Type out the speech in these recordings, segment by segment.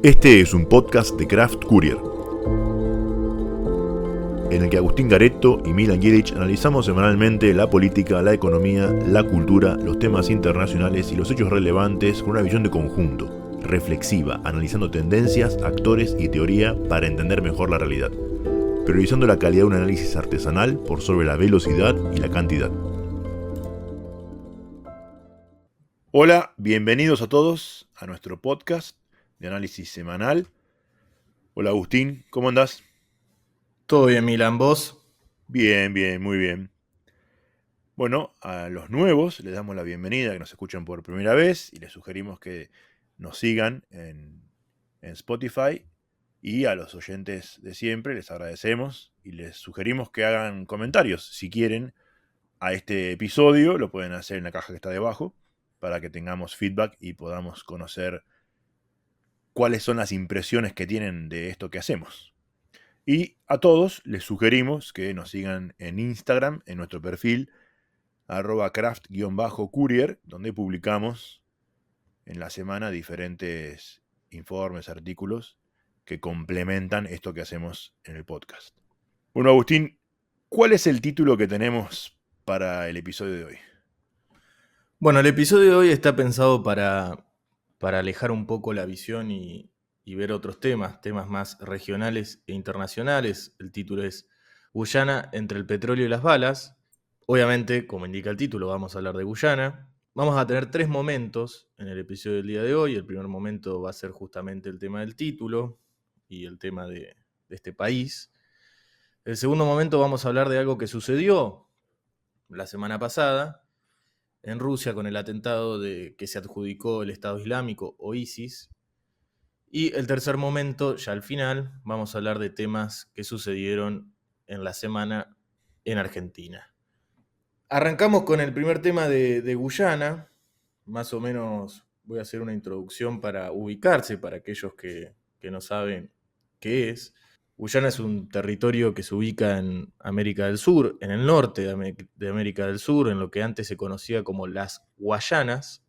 Este es un podcast de Craft Courier, en el que Agustín Garetto y Milan Jedic analizamos semanalmente la política, la economía, la cultura, los temas internacionales y los hechos relevantes con una visión de conjunto, reflexiva, analizando tendencias, actores y teoría para entender mejor la realidad, priorizando la calidad de un análisis artesanal por sobre la velocidad y la cantidad. Hola, bienvenidos a todos a nuestro podcast de análisis semanal. Hola Agustín, ¿cómo andás? Todo bien, Milan, ¿vos? Bien, muy bien. Bueno, a los nuevos les damos la bienvenida, que nos escuchan por primera vez, y les sugerimos que nos sigan en Spotify. Y a los oyentes de siempre les agradecemos y les sugerimos que hagan comentarios, si quieren, a este episodio. Lo pueden hacer en la caja que está debajo, para que tengamos feedback y podamos conocer cuáles son las impresiones que tienen de esto que hacemos. Y a todos les sugerimos que nos sigan en Instagram, en nuestro perfil @craft_courier, donde publicamos en la semana diferentes informes, artículos que complementan esto que hacemos en el podcast. Bueno, Agustín, ¿cuál es el título que tenemos para el episodio de hoy? Bueno, el episodio de hoy está pensado para alejar un poco la visión y ver otros temas más regionales e internacionales. El título es Guyana entre el petróleo y las balas. Obviamente, como indica el título, vamos a hablar de Guyana. Vamos a tener 3 momentos en el episodio del día de hoy. El primer momento va a ser justamente el tema del título y el tema de este país. El segundo momento vamos a hablar de algo que sucedió la semana pasada en Rusia con el atentado que se adjudicó el Estado Islámico o ISIS. Y el tercer momento, ya al final, vamos a hablar de temas que sucedieron en la semana en Argentina. Arrancamos con el primer tema de Guyana. Más o menos voy a hacer una introducción para ubicarse, para aquellos que no saben qué es. Guyana es un territorio que se ubica en América del Sur, en el norte de América del Sur, en lo que antes se conocía como las Guayanas,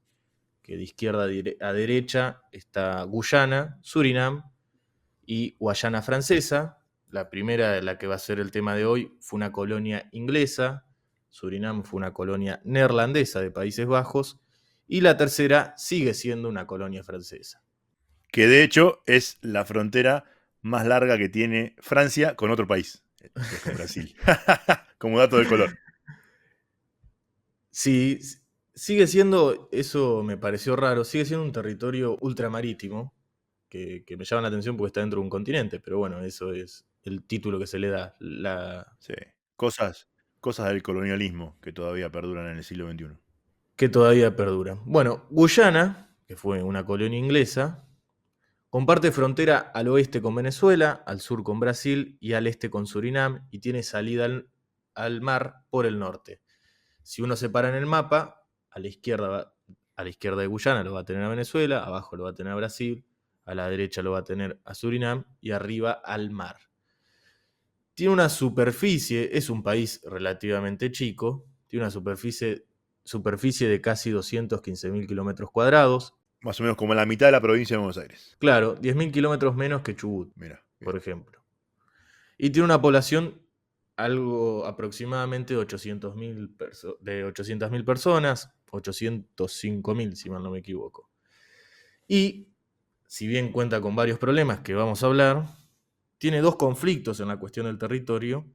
que de izquierda a derecha está Guyana, Surinam y Guayana Francesa. La primera, la que va a ser el tema de hoy, fue una colonia inglesa, Surinam fue una colonia neerlandesa de Países Bajos, y la tercera sigue siendo una colonia francesa. Que de hecho es la frontera más larga que tiene Francia con otro país, que es con Brasil. Como dato de color. Sí, sigue siendo, eso me pareció raro, sigue siendo un territorio ultramarítimo, que me llama la atención porque está dentro de un continente, pero bueno, eso es el título que se le da. Sí. Cosas del colonialismo que todavía perduran en el siglo XXI. Que todavía perdura. Bueno, Guyana, que fue una colonia inglesa, comparte frontera al oeste con Venezuela, al sur con Brasil y al este con Surinam, y tiene salida al mar por el norte. Si uno se para en el mapa, a la izquierda de Guyana lo va a tener a Venezuela, abajo lo va a tener a Brasil, a la derecha lo va a tener a Surinam y arriba al mar. Tiene una superficie, es un país relativamente chico, tiene una superficie de casi 215.000 kilómetros cuadrados. Más o menos como la mitad de la provincia de Buenos Aires. Claro, 10.000 kilómetros menos que Chubut, Mira, por bien. ejemplo. Y tiene una población algo aproximadamente de 800.000 personas, 805.000 si mal no me equivoco. Y si bien cuenta con varios problemas que vamos a hablar, tiene 2 conflictos en la cuestión del territorio.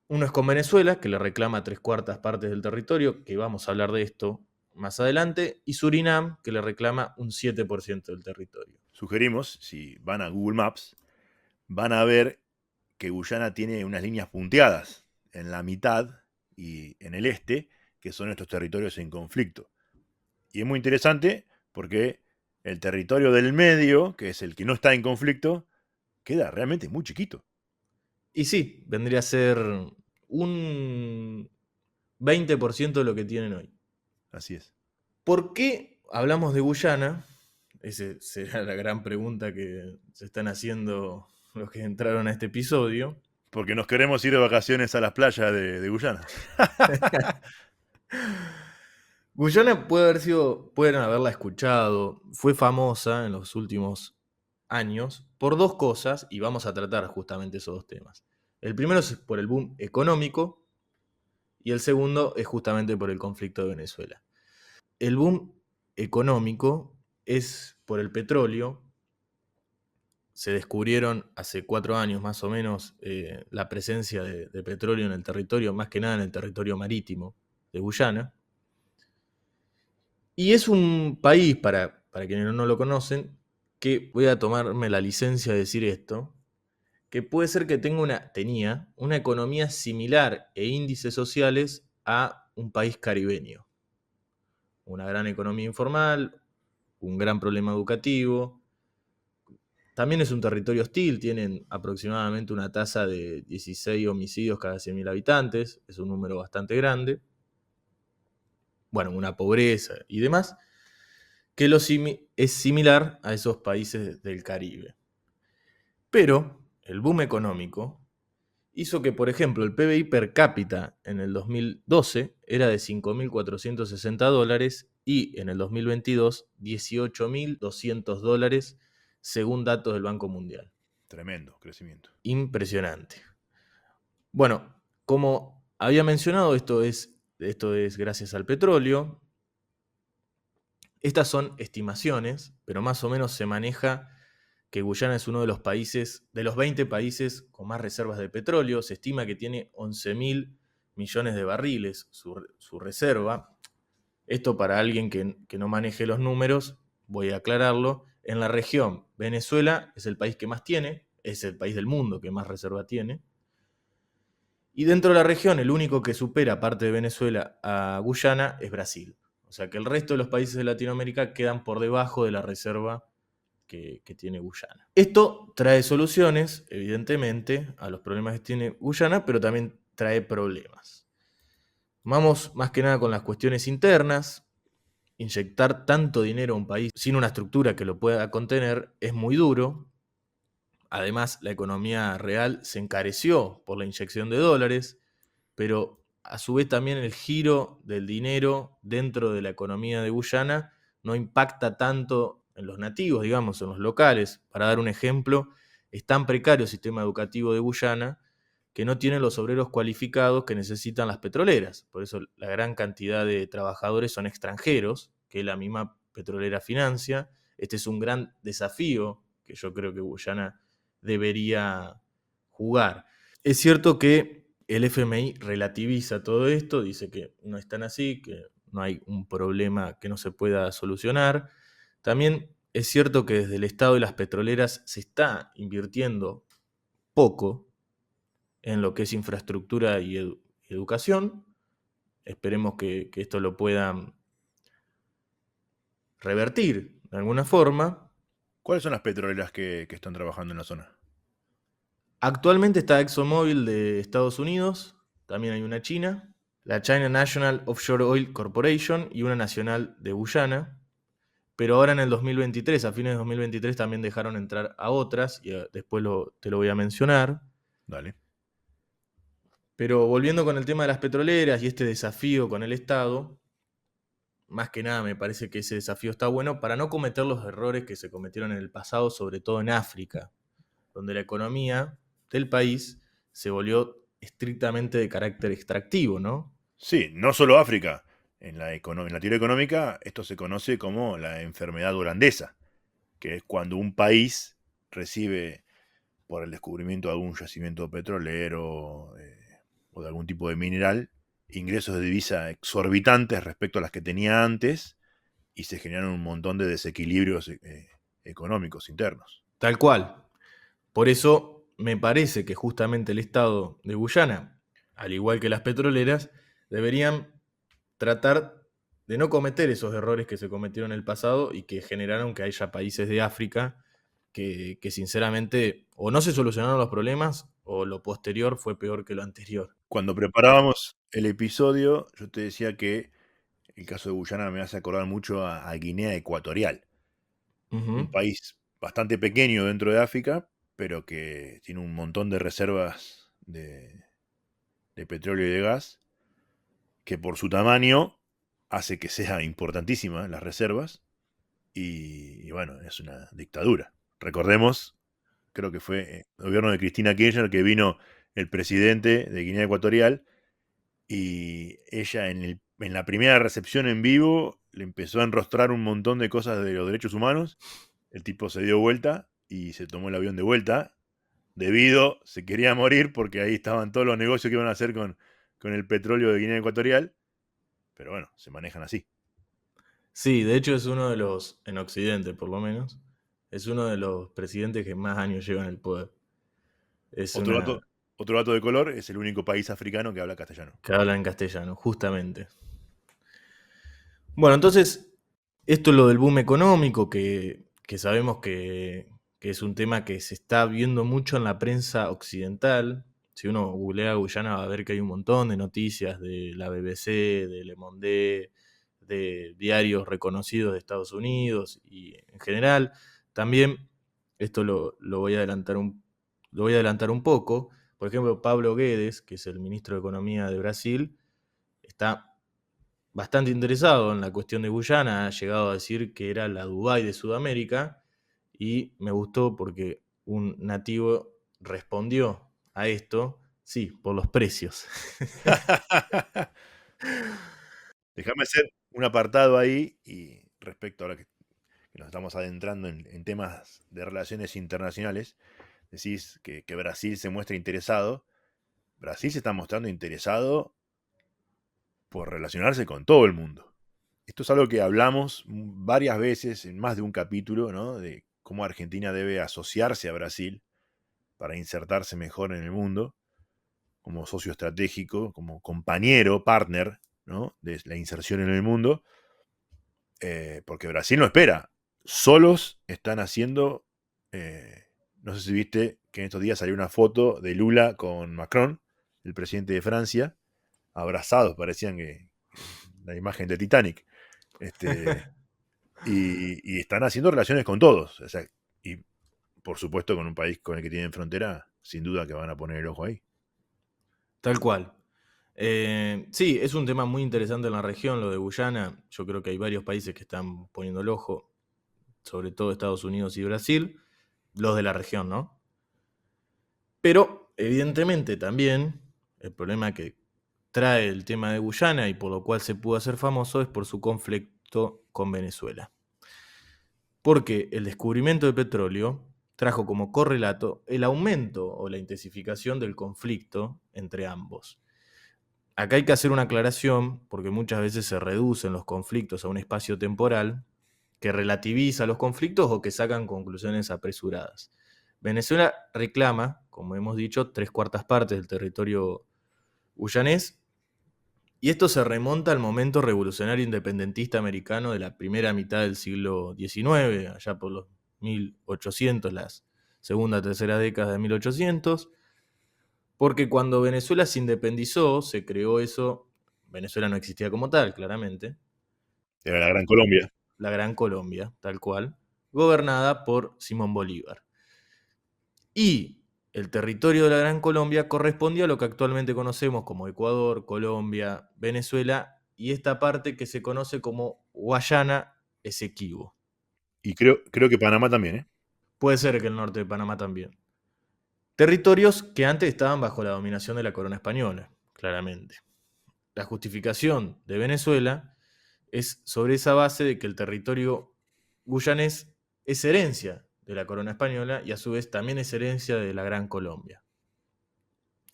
Uno es con Venezuela, que le reclama 3/4 partes del territorio, que vamos a hablar de esto más adelante, y Surinam, que le reclama un 7% del territorio. Sugerimos, si van a Google Maps, van a ver que Guyana tiene unas líneas punteadas en la mitad y en el este, que son estos territorios en conflicto. Y es muy interesante porque el territorio del medio, que es el que no está en conflicto, queda realmente muy chiquito. Y sí, vendría a ser un 20% de lo que tienen hoy. Así es. ¿Por qué hablamos de Guyana? Esa será la gran pregunta que se están haciendo los que entraron a este episodio. Porque nos queremos ir de vacaciones a las playas de Guyana. Guyana pueden haberla escuchado, fue famosa en los últimos años por dos cosas y vamos a tratar justamente esos dos temas. El primero es por el boom económico y el segundo es justamente por el conflicto de Venezuela. El boom económico es por el petróleo. Se descubrieron hace 4 años más o menos la presencia de petróleo en el territorio, más que nada en el territorio marítimo de Guyana. Y es un país, para quienes no lo conocen, que voy a tomarme la licencia de decir esto, que puede ser que tenía una economía similar e índices sociales a un país caribeño. Una gran economía informal, un gran problema educativo. También es un territorio hostil, tienen aproximadamente una tasa de 16 homicidios cada 100.000 habitantes, es un número bastante grande. Bueno, una pobreza y demás, que es similar a esos países del Caribe. Pero el boom económico hizo que, por ejemplo, el PBI per cápita en el 2012 era de $5.460 y en el 2022 $18.200 según datos del Banco Mundial. Tremendo crecimiento. Impresionante. Bueno, como había mencionado, esto es gracias al petróleo. Estas son estimaciones, pero más o menos se maneja que Guyana es uno de los países, de los 20 países con más reservas de petróleo. Se estima que tiene 11.000 millones de barriles su reserva. Esto para alguien que no maneje los números, voy a aclararlo. En la región, Venezuela es el país que más tiene, es el país del mundo que más reserva tiene. Y dentro de la región, el único que supera, aparte de Venezuela, a Guyana es Brasil. O sea que el resto de los países de Latinoamérica quedan por debajo de la reserva que tiene Guyana. Esto trae soluciones, evidentemente, a los problemas que tiene Guyana, pero también trae problemas. Vamos más que nada con las cuestiones internas. Inyectar tanto dinero a un país sin una estructura que lo pueda contener es muy duro. Además, la economía real se encareció por la inyección de dólares, pero a su vez también el giro del dinero dentro de la economía de Guyana no impacta tanto en los nativos, digamos, en los locales. Para dar un ejemplo, es tan precario el sistema educativo de Guyana que no tienen los obreros cualificados que necesitan las petroleras. Por eso la gran cantidad de trabajadores son extranjeros, que la misma petrolera financia. Este es un gran desafío que yo creo que Guyana debería jugar. Es cierto que el FMI relativiza todo esto, dice que no es tan así, que no hay un problema que no se pueda solucionar. También es cierto que desde el Estado y las petroleras se está invirtiendo poco en lo que es infraestructura y educación. Esperemos que esto lo puedan revertir de alguna forma. ¿Cuáles son las petroleras que están trabajando en la zona? Actualmente está ExxonMobil de Estados Unidos, también hay una china, la China National Offshore Oil Corporation y una nacional de Guyana. Pero ahora en el 2023, a fines de 2023, también dejaron entrar a otras, y después te lo voy a mencionar. Dale. Pero volviendo con el tema de las petroleras y este desafío con el Estado, más que nada me parece que ese desafío está bueno para no cometer los errores que se cometieron en el pasado, sobre todo en África, donde la economía del país se volvió estrictamente de carácter extractivo, ¿no? Sí, no solo África. En la teoría económica esto se conoce como la enfermedad holandesa, que es cuando un país recibe por el descubrimiento de algún yacimiento petrolero o de algún tipo de mineral, ingresos de divisa exorbitantes respecto a las que tenía antes y se generan un montón de desequilibrios económicos internos. Tal cual. Por eso me parece que justamente el Estado de Guyana, al igual que las petroleras, deberían tratar de no cometer esos errores que se cometieron en el pasado y que generaron que haya países de África que sinceramente o no se solucionaron los problemas o lo posterior fue peor que lo anterior. Cuando preparábamos el episodio, yo te decía que el caso de Guyana me hace acordar mucho a Guinea Ecuatorial, un Ujú. país bastante pequeño dentro de África, pero que tiene un montón de reservas de petróleo y de gas, que por su tamaño hace que sea importantísima las reservas y bueno, es una dictadura. Recordemos, creo que fue el gobierno de Cristina Kirchner que vino el presidente de Guinea Ecuatorial y ella en la primera recepción en vivo le empezó a enrostrar un montón de cosas de los derechos humanos. El tipo se dio vuelta y se tomó el avión de vuelta. Se quería morir porque ahí estaban todos los negocios que iban a hacer con el petróleo de Guinea Ecuatorial. Pero bueno, se manejan así. Sí, de hecho es uno de los, en Occidente por lo menos, es uno de los presidentes que más años lleva en el poder. Es Otro una dato, otro dato de color, es el único país africano que habla castellano. que habla en castellano, justamente. Bueno, entonces, esto es lo del boom económico, que sabemos que es un tema que se está viendo mucho en la prensa occidental. Si uno googlea Guyana va a ver que hay un montón de noticias de la BBC, de Le Monde, de diarios reconocidos de Estados Unidos y en general. También, esto lo voy a lo voy a adelantar un poco. Por ejemplo, Pablo Guedes, que es el ministro de Economía de Brasil, está bastante interesado en la cuestión de Guyana, ha llegado a decir que era la Dubái de Sudamérica y me gustó porque un nativo respondió a esto, sí, por los precios. Déjame hacer un apartado ahí y respecto ahora que nos estamos adentrando en temas de relaciones internacionales, decís que Brasil se muestra interesado. Brasil se está mostrando interesado por relacionarse con todo el mundo. Esto es algo que hablamos varias veces en más de un capítulo, ¿no? De cómo Argentina debe asociarse a Brasil para insertarse mejor en el mundo, como socio estratégico, como compañero, partner, ¿no? De la inserción en el mundo, porque Brasil no espera. Solos están haciendo, no sé si viste que en estos días salió una foto de Lula con Macron, el presidente de Francia, abrazados, parecían que la imagen de Titanic. Este, y están haciendo relaciones con todos. O sea, y por supuesto con un país con el que tienen frontera, sin duda que van a poner el ojo ahí. Tal cual. Sí, es un tema muy interesante en la región, lo de Guyana. Yo creo que hay varios países que están poniendo el ojo, sobre todo Estados Unidos y Brasil, los de la región, ¿no? Pero, evidentemente, también el problema que trae el tema de Guyana y por lo cual se pudo hacer famoso es por su conflicto con Venezuela. Porque el descubrimiento del petróleo trajo como correlato el aumento o la intensificación del conflicto entre ambos. Acá hay que hacer una aclaración porque muchas veces se reducen los conflictos a un espacio temporal que relativiza los conflictos o que sacan conclusiones apresuradas. Venezuela reclama, como hemos dicho, 3/4 del territorio guyanés, y esto se remonta al momento revolucionario independentista americano de la primera mitad del siglo XIX, allá por los 1800, las segunda, tercera década de 1800, porque cuando Venezuela se independizó, se creó eso, Venezuela no existía como tal, claramente, Era la Gran Colombia. la Gran Colombia, tal cual, gobernada por Simón Bolívar. Y el territorio de la Gran Colombia correspondía a lo que actualmente conocemos como Ecuador, Colombia, Venezuela y esta parte que se conoce como Guayana Esequibo. Y creo que Panamá también, ¿eh? Puede ser que el norte de Panamá también. Territorios que antes estaban bajo la dominación de la corona española, claramente. La justificación de Venezuela es sobre esa base de que el territorio guyanés es herencia de la corona española y a su vez también es herencia de la Gran Colombia.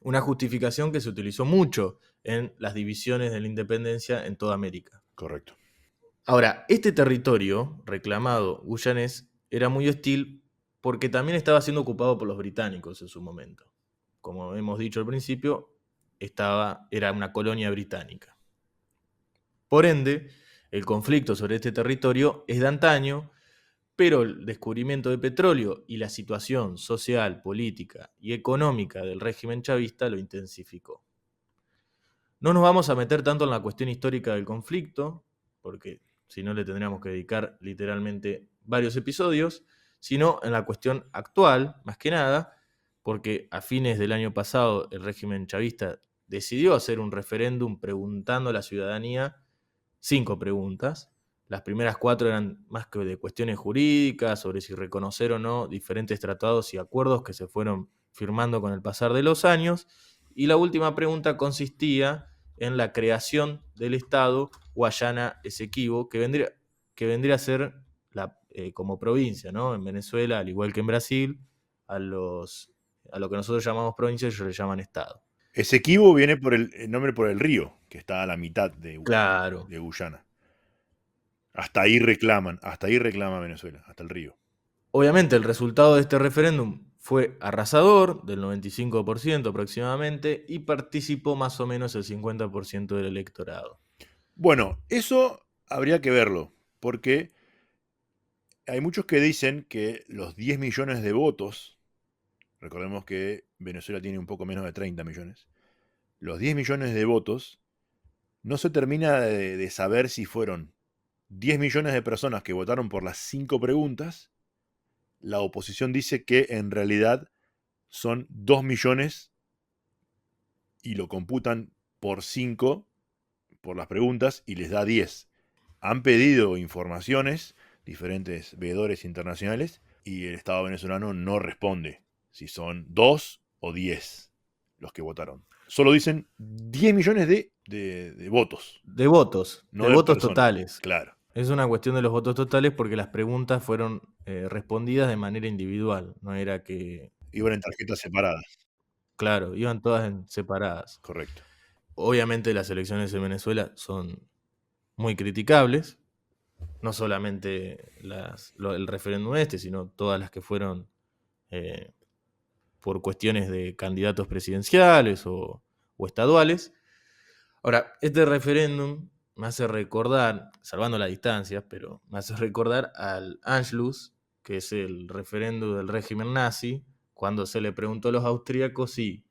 Una justificación que se utilizó mucho en las divisiones de la independencia en toda América. Correcto. Ahora, este territorio reclamado guyanés era muy hostil porque también estaba siendo ocupado por los británicos en su momento. Como hemos dicho al principio, era una colonia británica. Por ende, el conflicto sobre este territorio es de antaño, pero el descubrimiento de petróleo y la situación social, política y económica del régimen chavista lo intensificó. No nos vamos a meter tanto en la cuestión histórica del conflicto, porque si no le tendríamos que dedicar literalmente varios episodios, sino en la cuestión actual, más que nada, porque a fines del año pasado el régimen chavista decidió hacer un referéndum preguntando a la ciudadanía 5 preguntas. Las primeras 4 eran más que de cuestiones jurídicas, sobre si reconocer o no diferentes tratados y acuerdos que se fueron firmando con el pasar de los años. Y la última pregunta consistía en la creación del Estado Guayana Esequibo, que vendría a ser como provincia, ¿no? En Venezuela, al igual que en Brasil, a lo que nosotros llamamos provincia, ellos le llaman Estado. Esequibo viene por el nombre por el río, que está a la mitad de Claro. Guyana. Hasta ahí reclama Venezuela, hasta el río. Obviamente el resultado de este referéndum fue arrasador, del 95% aproximadamente, y participó más o menos el 50% del electorado. Bueno, eso habría que verlo, porque hay muchos que dicen que los 10 millones de votos, recordemos que Venezuela tiene un poco menos de 30 millones, los 10 millones de votos no se termina de saber si fueron 10 millones de personas que votaron por las 5 preguntas. La oposición dice que en realidad son 2 millones y lo computan por 5 por las preguntas y les da 10. Han pedido informaciones diferentes veedores internacionales y el Estado venezolano no responde si son 2 o 10 los que votaron. Solo dicen 10 millones de votos. De votos, No de de votos personas. totales. Claro. Es una cuestión de los votos totales porque las preguntas fueron respondidas de manera individual, no era que... Iban en tarjetas separadas. Claro, iban todas separadas. Correcto. Obviamente las elecciones en Venezuela son muy criticables, no solamente el referéndum sino todas las que fueron por cuestiones de candidatos presidenciales o estaduales. Ahora, este referéndum me hace recordar, salvando las distancias, pero me hace recordar al Anschluss, que es el referéndum del régimen nazi, cuando se le preguntó a los austríacos si...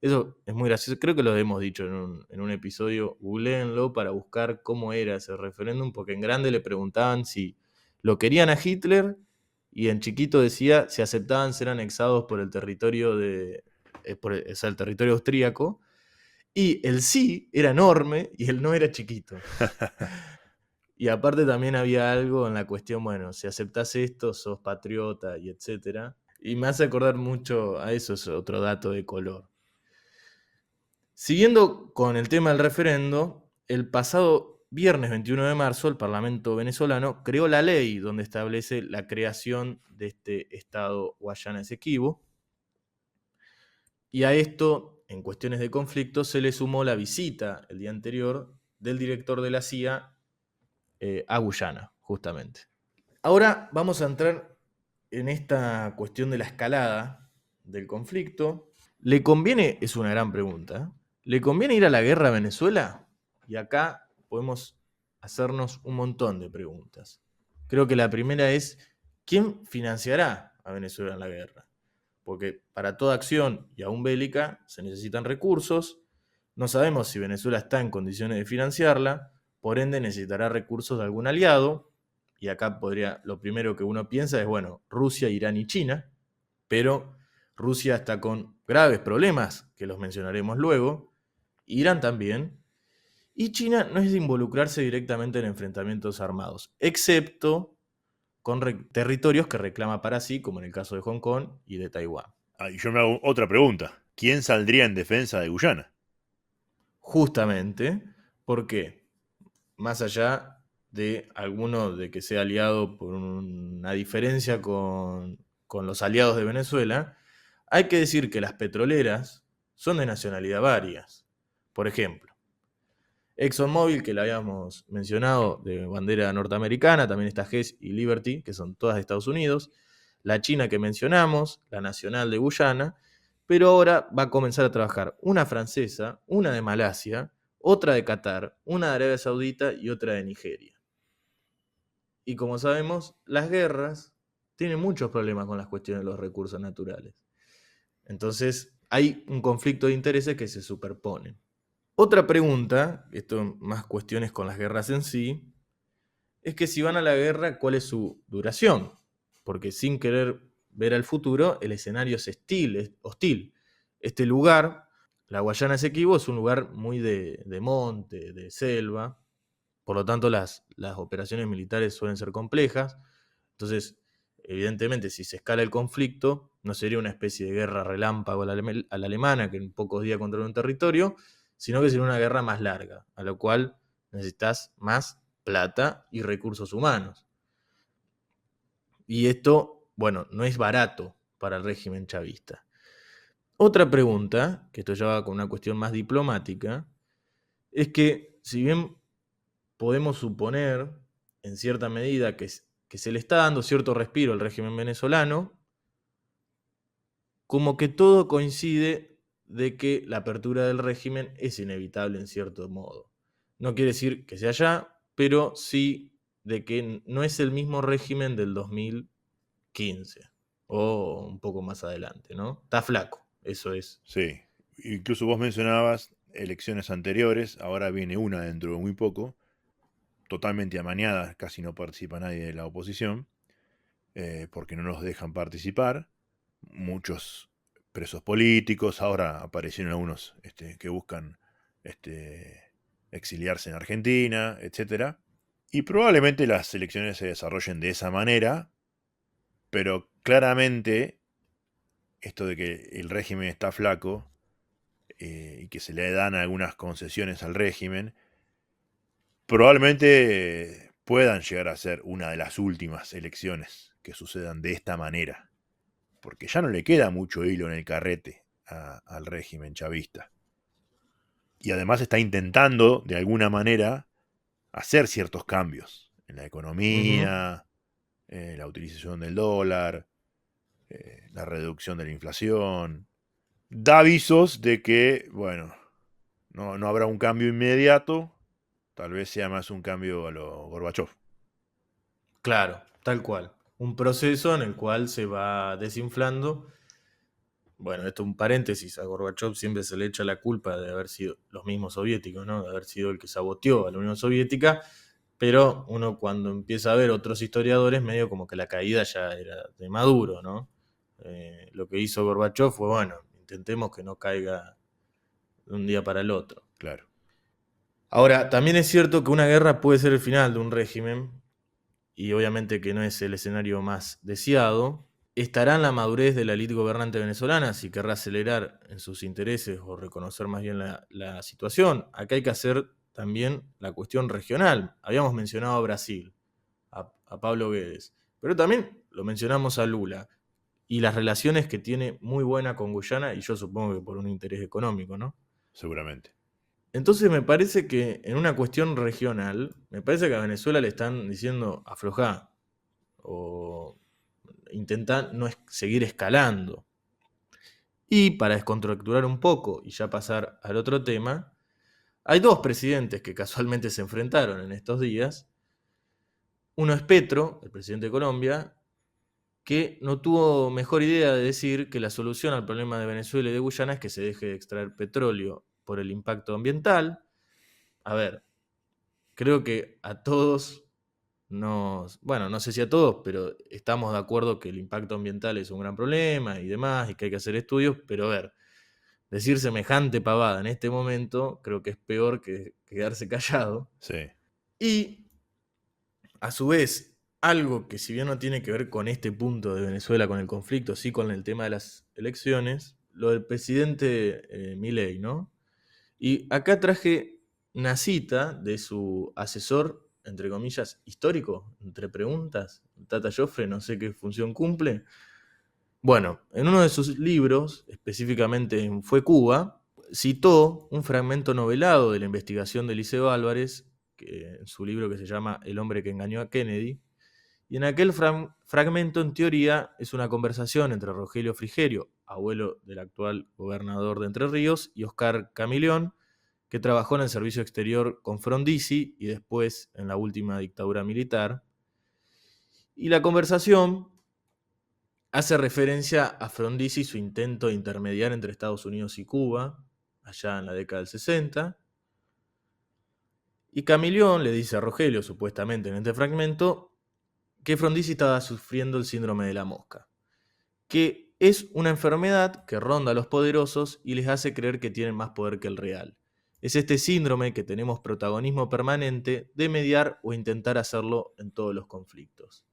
Eso es muy gracioso, creo que lo hemos dicho en un episodio, googleenlo para buscar cómo era ese referéndum, porque en grande le preguntaban si lo querían a Hitler y en chiquito decía si aceptaban ser anexados por el territorio o sea, el territorio austríaco. Y el sí era enorme y el no era chiquito. Y aparte también había algo en la cuestión, bueno, si aceptás esto, sos patriota y etcétera. Y me hace acordar mucho a eso, es otro dato de color. Siguiendo con el tema del referendo, el pasado viernes 21 de marzo el Parlamento venezolano creó la ley donde establece la creación de este Estado Guayana Esequibo. Y a esto, en cuestiones de conflicto, se le sumó la visita el día anterior del director de la CIA a Guyana, justamente. Ahora vamos a entrar en esta cuestión de la escalada del conflicto. ¿Le conviene? Es una gran pregunta. ¿Le conviene ir a la guerra a Venezuela? Y acá podemos hacernos un montón de preguntas. Creo que la primera es, ¿quién financiará a Venezuela en la guerra? Porque para toda acción, y aún bélica, se necesitan recursos. No sabemos si Venezuela está en condiciones de financiarla, por ende necesitará recursos de algún aliado. Y acá lo primero que uno piensa es, bueno, Rusia, Irán y China, pero Rusia está con graves problemas, que los mencionaremos luego, Irán también, y China no es de involucrarse directamente en enfrentamientos armados, excepto con territorios que reclama para sí, como en el caso de Hong Kong y de Taiwán. Y yo me hago otra pregunta. ¿Quién saldría en defensa de Guyana? Justamente, ¿por qué? Más allá de alguno de que sea aliado por una diferencia con los aliados de Venezuela, hay que decir que las petroleras son de nacionalidad varias. Por ejemplo, ExxonMobil, que la habíamos mencionado, de bandera norteamericana, también está Hess y Liberty, que son todas de Estados Unidos, la China que mencionamos, la Nacional de Guyana, pero ahora va a comenzar a trabajar una francesa, una de Malasia, otra de Qatar, una de Arabia Saudita y otra de Nigeria. Y como sabemos, las guerras tienen muchos problemas con las cuestiones de los recursos naturales. Entonces, hay un conflicto de intereses que se superponen. Otra pregunta, esto más cuestiones con las guerras en sí, es que si van a la guerra, ¿cuál es su duración? Porque sin querer ver al futuro, el escenario es hostil. Este lugar, la Guayana Esequibo, es un lugar muy de monte, de selva, Por lo tanto, las operaciones militares suelen ser complejas. Entonces, evidentemente, si se escala el conflicto, no sería una especie de guerra relámpago a la alemana, que en pocos días controla un territorio, sino que sería una guerra más larga, a lo cual necesitas más plata y recursos humanos. Y esto, bueno, no es barato para el régimen chavista. Otra pregunta, que esto ya va con una cuestión más diplomática, es que si bien podemos suponer, en cierta medida, que se le está dando cierto respiro al régimen venezolano, como que todo coincide de que la apertura del régimen es inevitable en cierto modo. No quiere decir que sea ya, pero sí de que no es el mismo régimen del 2015 o un poco más adelante, ¿no? Está flaco, eso es. Sí. Incluso vos mencionabas elecciones anteriores, ahora viene una dentro de muy poco, totalmente amañada, casi no participa nadie de la oposición, porque no nos dejan participar. Muchos presos políticos, ahora aparecieron algunos que buscan exiliarse en Argentina, etcétera. Y probablemente las elecciones se desarrollen de esa manera, pero claramente esto de que el régimen está flaco y que se le dan algunas concesiones al régimen, probablemente puedan llegar a ser una de las últimas elecciones que sucedan de esta manera, porque ya no le queda mucho hilo en el carrete al régimen chavista. Y además está intentando, de alguna manera, hacer ciertos cambios en la Ujú. economía, la utilización del dólar, la reducción de la inflación. Da avisos de que, bueno, no habrá un cambio inmediato, tal vez sea más un cambio a lo Gorbachev. Claro, tal cual. Un proceso en el cual se va desinflando. Bueno, esto es un paréntesis, a Gorbachev siempre se le echa la culpa de haber sido los mismos soviéticos, ¿no? De haber sido el que saboteó a la Unión Soviética, pero uno cuando empieza a ver otros historiadores, medio como que la caída ya era de Maduro, ¿no? Lo que hizo Gorbachev fue, bueno, intentemos que no caiga de un día para el otro. Claro. Ahora, también es cierto que una guerra puede ser el final de un régimen, y obviamente que no es el escenario más deseado. ¿Estará en la madurez de la élite gobernante venezolana si querrá acelerar en sus intereses o reconocer más bien la situación? Acá hay que hacer también la cuestión regional. Habíamos mencionado a Brasil, a Pablo Guedes, pero también lo mencionamos a Lula y las relaciones que tiene muy buena con Guyana, y yo supongo que por un interés económico, ¿no? Seguramente. Entonces me parece que en una cuestión regional, me parece que a Venezuela le están diciendo aflojá o intenta no seguir escalando. Y para descontracturar un poco y ya pasar al otro tema, hay dos presidentes que casualmente se enfrentaron en estos días. Uno es Petro, el presidente de Colombia, que no tuvo mejor idea de decir que la solución al problema de Venezuela y de Guyana es que se deje de extraer petróleo por el impacto ambiental. A ver, creo que a todos bueno, no sé si a todos, pero estamos de acuerdo que el impacto ambiental es un gran problema y demás, y que hay que hacer estudios, pero a ver, decir semejante pavada en este momento creo que es peor que quedarse callado. Sí. Y a su vez, algo que si bien no tiene que ver con este punto de Venezuela, con el conflicto, sí con el tema de las elecciones, lo del presidente Milei, ¿no? Y acá traje una cita de su asesor, entre comillas, histórico, entre preguntas, Tata Joffre, no sé qué función cumple. Bueno, en uno de sus libros, específicamente en Fue Cuba, citó un fragmento novelado de la investigación de Eliseo Álvarez, en su libro que se llama El hombre que engañó a Kennedy, y en aquel fragmento, en teoría, es una conversación entre Rogelio Frigerio, abuelo del actual gobernador de Entre Ríos, y Oscar Camilión, que trabajó en el servicio exterior con Frondizi y después en la última dictadura militar. Y la conversación hace referencia a Frondizi y su intento de intermediar entre Estados Unidos y Cuba, allá en la década del 60. Y Camilión le dice a Rogelio, supuestamente en este fragmento, que Frondizi estaba sufriendo el síndrome de la mosca, que es una enfermedad que ronda a los poderosos y les hace creer que tienen más poder que el real. es este síndrome que tenemos protagonismo permanente de mediar o intentar hacerlo en todos los conflictos.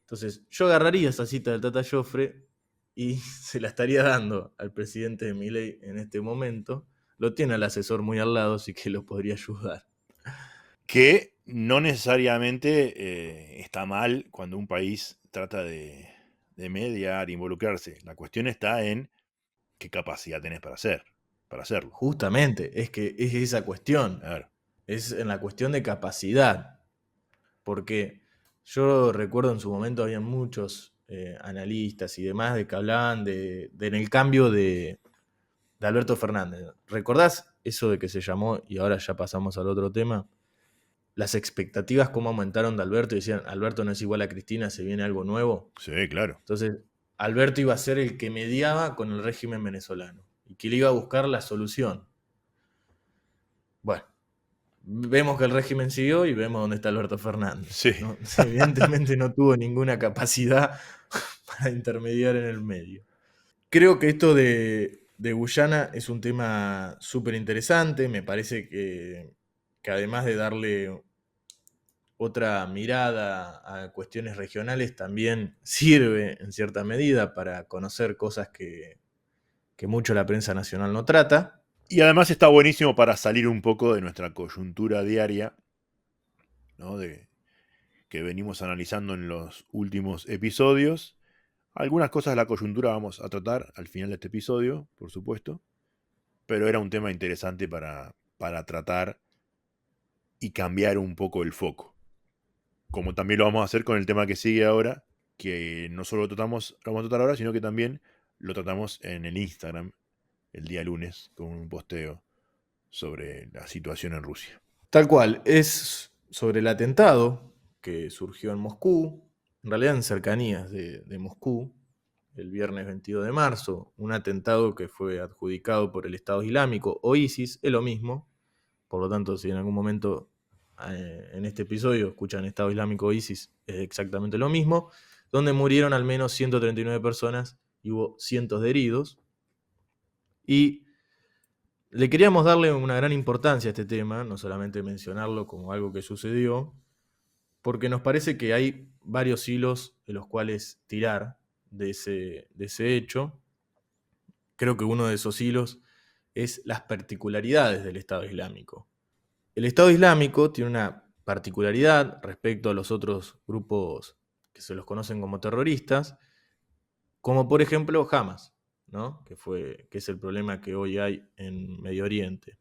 Entonces, yo agarraría esa cita del Tata Joffre y se la estaría dando al presidente de Milei en este momento. Lo tiene al asesor muy al lado, así que lo podría ayudar. Que no necesariamente está mal cuando un país trata de mediar, involucrarse. La cuestión está en qué capacidad tenés para hacerlo. Justamente, es que es esa cuestión. Claro. Es en la cuestión de capacidad. Porque yo recuerdo en su momento había muchos analistas y demás de que hablaban en el cambio de Alberto Fernández. ¿Recordás eso de que se llamó, y ahora ya pasamos al otro tema, las expectativas cómo aumentaron de Alberto y decían, Alberto no es igual a Cristina, se viene algo nuevo? Sí, claro. Entonces, Alberto iba a ser el que mediaba con el régimen venezolano y que le iba a buscar la solución. Bueno, vemos que el régimen siguió y vemos dónde está Alberto Fernández, Sí. ¿no? Evidentemente no tuvo ninguna capacidad para intermediar en el medio. Creo que esto de Guyana es un tema súper interesante. Me parece que además de darle otra mirada a cuestiones regionales, también sirve en cierta medida para conocer cosas que mucho la prensa nacional no trata. Y además está buenísimo para salir un poco de nuestra coyuntura diaria, ¿no? Que venimos analizando en los últimos episodios. Algunas cosas de la coyuntura vamos a tratar al final de este episodio, por supuesto. Pero era un tema interesante para tratar y cambiar un poco el foco. Como también lo vamos a hacer con el tema que sigue ahora, que no solo lo vamos a tratar ahora, sino que también lo tratamos en el Instagram el día lunes con un posteo sobre la situación en Rusia. Tal cual, es sobre el atentado que surgió en Moscú, en realidad en cercanías de Moscú, el viernes 22 de marzo, un atentado que fue adjudicado por el Estado Islámico o ISIS, es lo mismo, por lo tanto, si en algún momento en este episodio escuchan Estado Islámico o ISIS, es exactamente lo mismo, donde murieron al menos 139 personas y hubo cientos de heridos. Y le queríamos darle una gran importancia a este tema, no solamente mencionarlo como algo que sucedió, porque nos parece que hay varios hilos de los cuales tirar de ese hecho. Creo que uno de esos hilos es las particularidades del Estado Islámico. El Estado Islámico tiene una particularidad respecto a los otros grupos que se los conocen como terroristas, como por ejemplo Hamas, ¿no? que es el problema que hoy hay en Medio Oriente.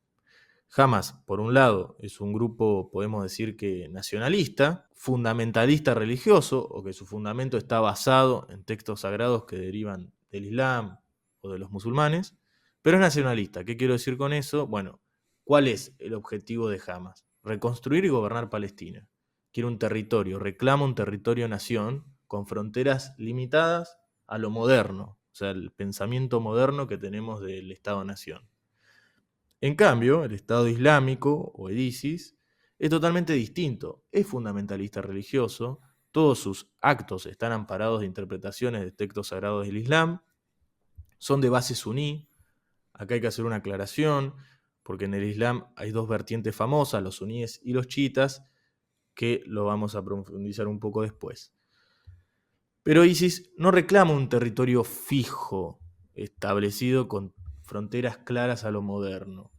Hamas, por un lado, es un grupo, podemos decir que nacionalista, fundamentalista religioso, o que su fundamento está basado en textos sagrados que derivan del Islam o de los musulmanes, pero es nacionalista. ¿Qué quiero decir con eso? Bueno, ¿cuál es el objetivo de Hamas? Reconstruir y gobernar Palestina. Quiere un territorio, reclama un territorio-nación con fronteras limitadas a lo moderno, o sea, el pensamiento moderno que tenemos del Estado-nación. En cambio, el Estado Islámico, o el ISIS, es totalmente distinto. Es fundamentalista religioso, todos sus actos están amparados de interpretaciones de textos sagrados del Islam, son de base suní. Acá hay que hacer una aclaración, porque en el Islam hay dos vertientes famosas, los suníes y los chiitas, que lo vamos a profundizar un poco después. Pero ISIS no reclama un territorio fijo, establecido con fronteras claras a lo moderno.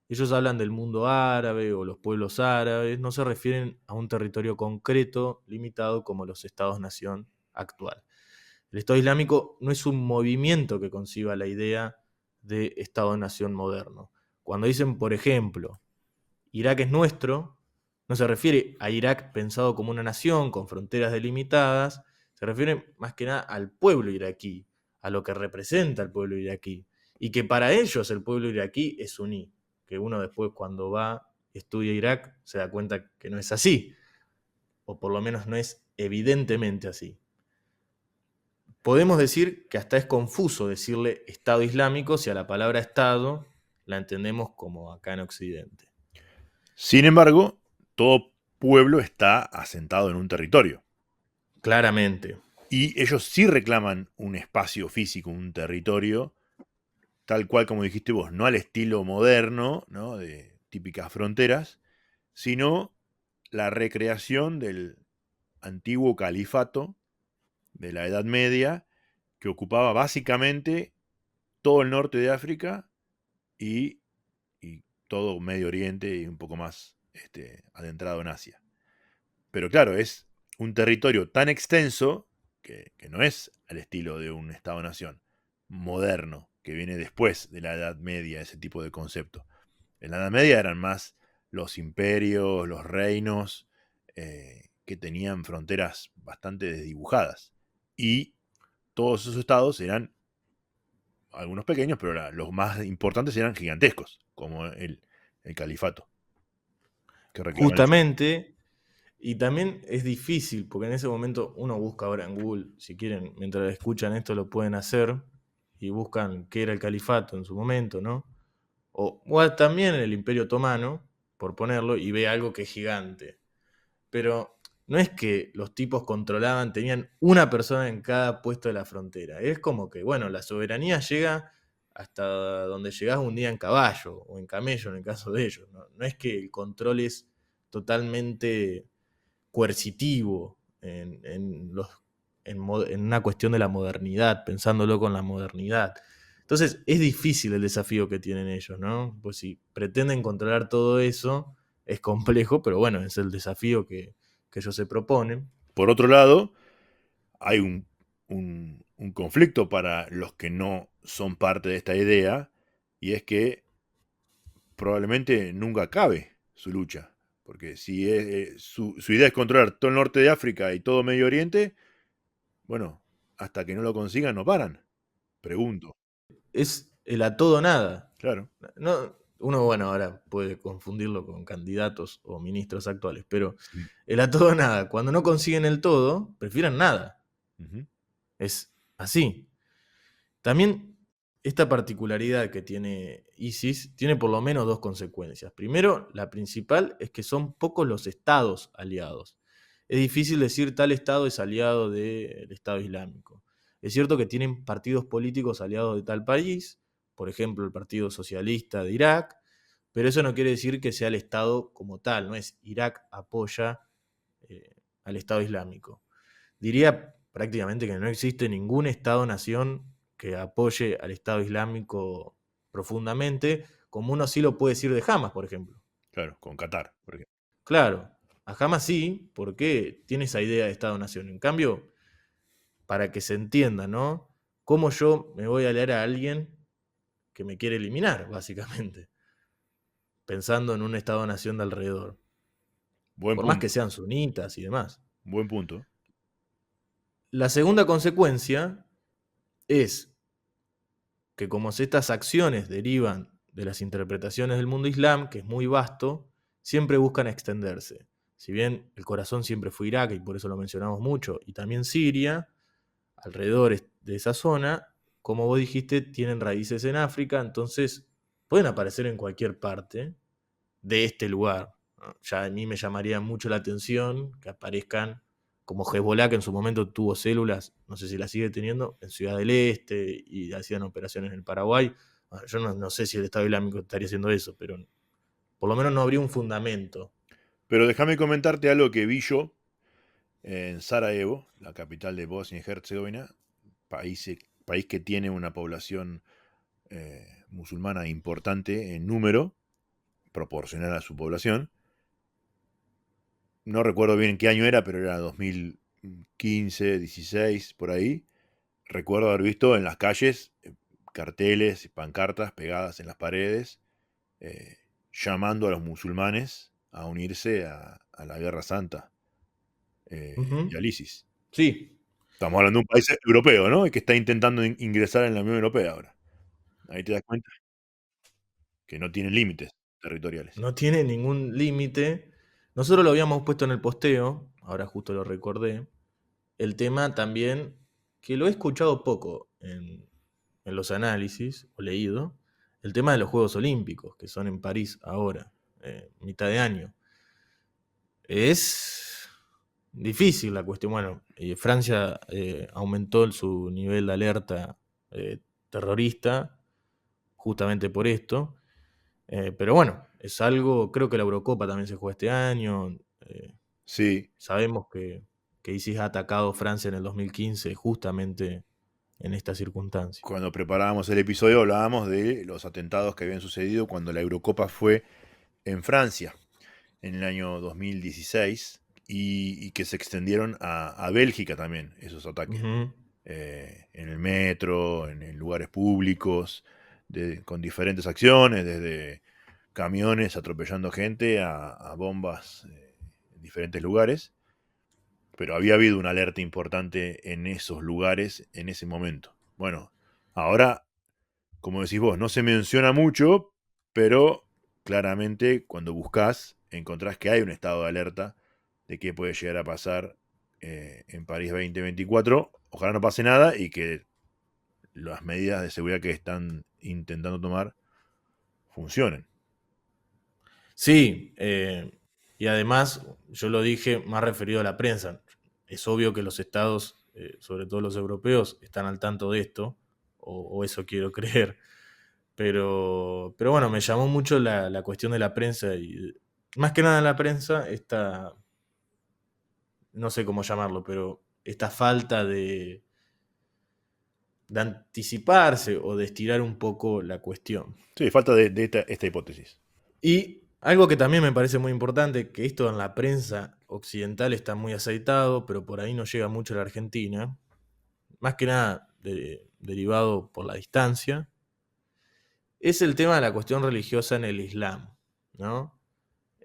Ellos hablan del mundo árabe o los pueblos árabes, no se refieren a un territorio concreto, limitado como los estados-nación actual. El Estado Islámico no es un movimiento que conciba la idea de Estado-nación moderno. Cuando dicen, por ejemplo, Irak es nuestro, no se refiere a Irak pensado como una nación con fronteras delimitadas, se refiere más que nada al pueblo iraquí, a lo que representa el pueblo iraquí, y que para ellos el pueblo iraquí es suní, que uno después cuando va, estudia Irak, se da cuenta que no es así, o por lo menos no es evidentemente así. Podemos decir que hasta es confuso decirle Estado Islámico si a la palabra Estado la entendemos como acá en Occidente. Sin embargo, todo pueblo está asentado en un territorio. Claramente. Y ellos sí reclaman un espacio físico, un territorio, tal cual como dijiste vos, no al estilo moderno, ¿no? de típicas fronteras, sino la recreación del antiguo califato de la Edad Media, que ocupaba básicamente todo el norte de África y, y todo Medio Oriente y un poco más adentrado en Asia. Pero claro, es un territorio tan extenso que no es al estilo de un Estado-nación moderno, que viene después de la Edad Media, ese tipo de concepto. En la Edad Media eran más los imperios, los reinos, que tenían fronteras bastante desdibujadas. Y todos esos estados eran, algunos pequeños, pero los más importantes eran gigantescos, como el califato, que reclaman el centro. Justamente, y también es difícil, porque en ese momento uno busca ahora en Google, si quieren, mientras escuchan esto lo pueden hacer, y buscan qué era el califato en su momento, ¿no? O también el Imperio Otomano, por ponerlo, y ve algo que es gigante. Pero no es que los tipos controlaban, tenían una persona en cada puesto de la frontera. Es como que, bueno, la soberanía llega hasta donde llegás un día en caballo o en camello en el caso de ellos. No es que el control es totalmente coercitivo en una cuestión de la modernidad, pensándolo con la modernidad. Entonces es difícil el desafío que tienen ellos, ¿no? Pues si pretenden controlar todo eso, es complejo, pero bueno, es el desafío que ellos se proponen. Por otro lado, hay un conflicto para los que no son parte de esta idea, y es que probablemente nunca acabe su lucha. Porque si su idea es controlar todo el norte de África y todo Medio Oriente, bueno, hasta que no lo consigan no paran. Pregunto. Es el a todo o nada. Claro. No, uno, bueno, ahora puede confundirlo con candidatos o ministros actuales, pero Sí. el a todo o nada, cuando no consiguen el todo, prefieren nada. Ujú. Es así. También esta particularidad que tiene ISIS tiene por lo menos dos consecuencias. Primero, la principal es que son pocos los estados aliados. Es difícil decir tal estado es aliado del Estado Islámico. Es cierto que tienen partidos políticos aliados de tal país, por ejemplo el Partido Socialista de Irak, pero eso no quiere decir que sea el Estado como tal, no es Irak apoya al Estado Islámico. Diría prácticamente que no existe ningún Estado-nación que apoye al Estado Islámico profundamente, como uno sí lo puede decir de Hamas, por ejemplo. Claro, con Qatar, por ejemplo. Claro, a Hamas sí, porque tiene esa idea de Estado-nación. En cambio, para que se entienda, ¿no? ¿Cómo yo me voy a leer a alguien que me quiere eliminar, básicamente? Pensando en un Estado-nación de alrededor. Buen Por más que punto, sean sunitas y demás. buen punto. La segunda consecuencia es que como estas acciones derivan de las interpretaciones del mundo islam, que es muy vasto, siempre buscan extenderse. Si bien el corazón siempre fue Irak, y por eso lo mencionamos mucho, y también Siria, alrededor de esa zona, como vos dijiste, tienen raíces en África, entonces pueden aparecer en cualquier parte de este lugar. Ya a mí me llamaría mucho la atención que aparezcan como Hezbollah, que en su momento tuvo células, no sé si las sigue teniendo, en Ciudad del Este y hacían operaciones en el Paraguay. Yo no sé si el Estado Islámico estaría haciendo eso, pero por lo menos no habría un fundamento. Pero déjame comentarte algo que vi yo en Sarajevo, la capital de Bosnia y Herzegovina, país, país que tiene una población musulmana importante en número, proporcional a su población. No recuerdo bien en qué año era, pero era 2015, 16, por ahí. Recuerdo haber visto en las calles carteles y pancartas pegadas en las paredes, eh, llamando a los musulmanes a unirse a la Guerra Santa y Ujú. al ISIS. Sí, Estamos hablando de un país europeo, ¿no? Y que está intentando ingresar en la Unión Europea ahora. Ahí te das cuenta que no tiene límites territoriales. no tiene ningún límite. Nosotros lo habíamos puesto en el posteo, ahora justo lo recordé. El tema también, que lo he escuchado poco en los análisis, o leído, el tema de los Juegos Olímpicos, que son en París ahora, mitad de año. Es difícil la cuestión. Bueno, Francia aumentó su nivel de alerta terrorista justamente por esto. Pero bueno, es algo, creo que la Eurocopa también se juega este año. Sí, Sabemos que ISIS ha atacado Francia en el 2015 justamente en esta circunstancia. cuando preparábamos el episodio hablábamos de los atentados que habían sucedido cuando la Eurocopa fue en Francia en el año 2016 y que se extendieron a Bélgica también, esos ataques. Ujú. En el metro, en lugares públicos, con diferentes acciones, desde camiones atropellando gente a bombas en diferentes lugares. Pero había habido una alerta importante en esos lugares en ese momento. Bueno, ahora, como decís vos, no se menciona mucho, pero claramente cuando buscas encontrás que hay un estado de alerta de qué puede llegar a pasar en París 2024. Ojalá no pase nada y que las medidas de seguridad que están intentando tomar funcionen. Sí, y además, yo lo dije más referido a la prensa. Es obvio que los estados, sobre todo los europeos, están al tanto de esto, o eso quiero creer. Pero bueno, me llamó mucho la cuestión de la prensa y más que nada la prensa, esta, no sé cómo llamarlo, pero esta falta de anticiparse o de estirar un poco la cuestión. Sí, falta de esta hipótesis. Y algo que también me parece muy importante, que esto en la prensa occidental está muy aceitado, pero por ahí no llega mucho a la Argentina, más que nada derivado por la distancia, es el tema de la cuestión religiosa en el Islam, ¿no?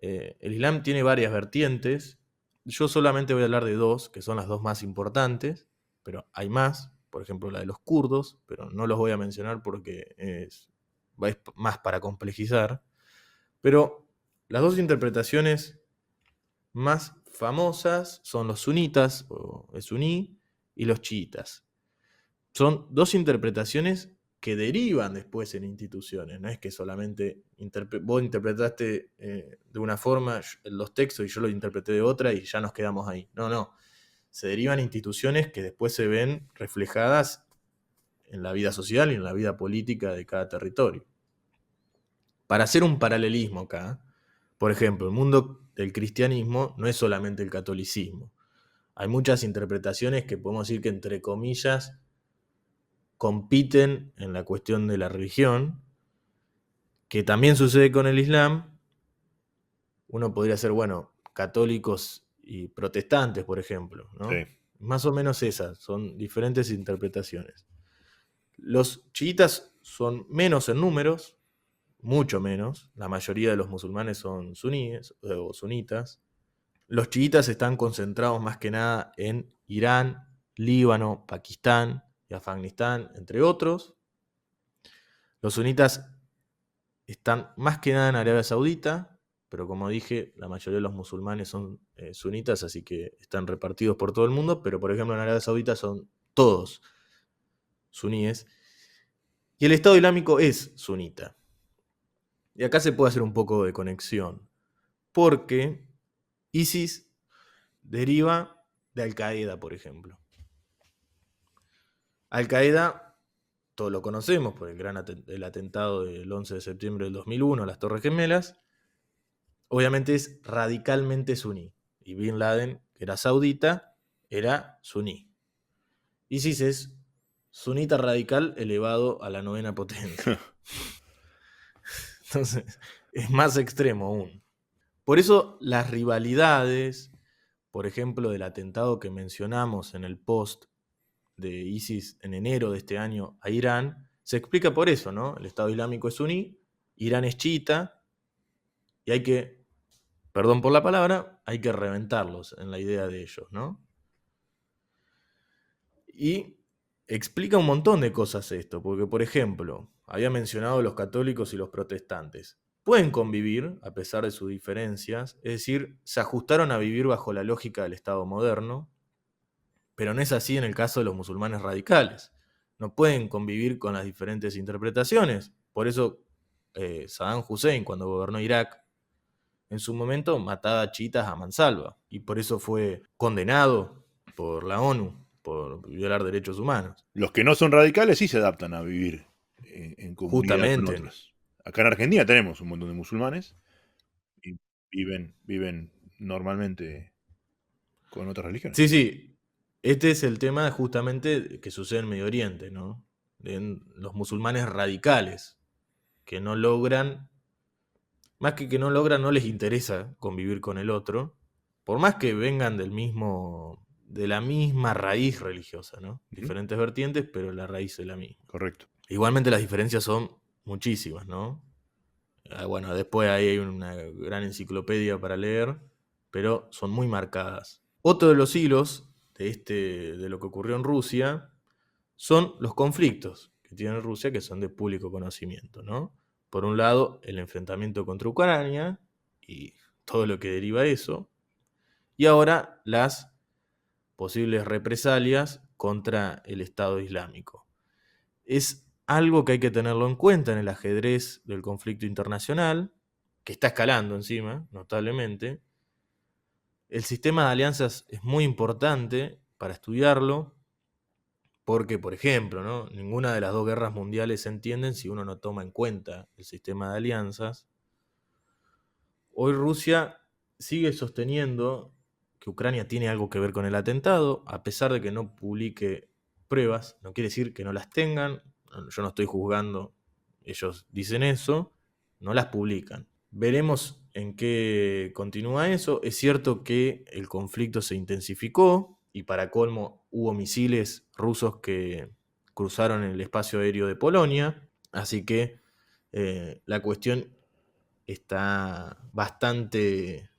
El Islam tiene varias vertientes. Yo solamente voy a hablar de dos, que son las dos más importantes, pero hay más. Por ejemplo, la de los kurdos, pero no los voy a mencionar porque es más para complejizar. Pero las dos interpretaciones más famosas son los sunitas, o el suní, y los chiitas. Son dos interpretaciones que derivan después en instituciones. No es que solamente vos interpretaste de una forma los textos y yo lo interpreté de otra y ya nos quedamos ahí. No, no. Se derivan instituciones que después se ven reflejadas en la vida social y en la vida política de cada territorio. Para hacer un paralelismo acá, por ejemplo, el mundo del cristianismo no es solamente el catolicismo. Hay muchas interpretaciones que podemos decir que, entre comillas, compiten en la cuestión de la religión, que también sucede con el Islam. Uno podría ser, bueno, católicos y protestantes, por ejemplo, Sí. ¿no? Más o menos esas, son diferentes interpretaciones. Los chiitas son menos en números, mucho menos. La mayoría de los musulmanes son suníes o sunitas. Los chiitas están concentrados más que nada en Irán, Líbano, Pakistán y Afganistán, entre otros. Los sunitas están más que nada en Arabia Saudita, pero como dije, la mayoría de los musulmanes son sunitas, así que están repartidos por todo el mundo, pero por ejemplo en Arabia Saudita son todos suníes. Y el Estado Islámico es sunita. Y acá se puede hacer un poco de conexión, porque ISIS deriva de Al-Qaeda, por ejemplo. Al-Qaeda, todos lo conocemos por el atentado del 11 de septiembre del 2001 a las Torres Gemelas, obviamente es radicalmente suní. Y Bin Laden, que era saudita, era suní. ISIS es sunita radical elevado a la novena potencia. Entonces, es más extremo aún. Por eso las rivalidades, por ejemplo, del atentado que mencionamos en el post de ISIS en enero de este año a Irán, se explica por eso, ¿no? El Estado Islámico es suní, Irán es chiita, y hay que, perdón por la palabra, hay que reventarlos en la idea de ellos, ¿no? Y explica un montón de cosas esto, porque por ejemplo, había mencionado los católicos y los protestantes. Pueden convivir a pesar de sus diferencias, es decir, se ajustaron a vivir bajo la lógica del Estado moderno, pero no es así en el caso de los musulmanes radicales. No pueden convivir con las diferentes interpretaciones. Por eso Saddam Hussein, cuando gobernó Irak, en su momento mataba chiitas a mansalva, y por eso fue condenado por la ONU por violar derechos humanos. Los que no son radicales sí se adaptan a vivir en comunidad con Justamente, otros. Acá en Argentina tenemos un montón de musulmanes y viven normalmente con otras religiones. Sí, sí. Este es el tema justamente que sucede en Medio Oriente, ¿no? En los musulmanes radicales, que no logran, más que no logran, no les interesa convivir con el otro, por más que vengan de la misma raíz religiosa, ¿no? Ujú. Diferentes vertientes, pero la raíz es la misma. Correcto. Igualmente las diferencias son muchísimas, ¿no? Bueno, después ahí hay una gran enciclopedia para leer, pero son muy marcadas. Otro de los hilos de lo que ocurrió en Rusia son los conflictos que tiene Rusia, que son de público conocimiento, ¿no? Por un lado, el enfrentamiento contra Ucrania y todo lo que deriva de eso, y ahora las posibles represalias contra el Estado Islámico. Es algo que hay que tenerlo en cuenta en el ajedrez del conflicto internacional, que está escalando encima, notablemente. El sistema de alianzas es muy importante para estudiarlo, porque, por ejemplo, ¿no? Ninguna de las dos guerras mundiales se entienden si uno no toma en cuenta el sistema de alianzas. Hoy Rusia sigue sosteniendo que Ucrania tiene algo que ver con el atentado, a pesar de que no publique pruebas, no quiere decir que no las tengan, yo no estoy juzgando, ellos dicen eso, no las publican. Veremos en qué continúa eso. Es cierto que el conflicto se intensificó y para colmo hubo misiles rusos que cruzaron el espacio aéreo de Polonia, así que la cuestión está bastante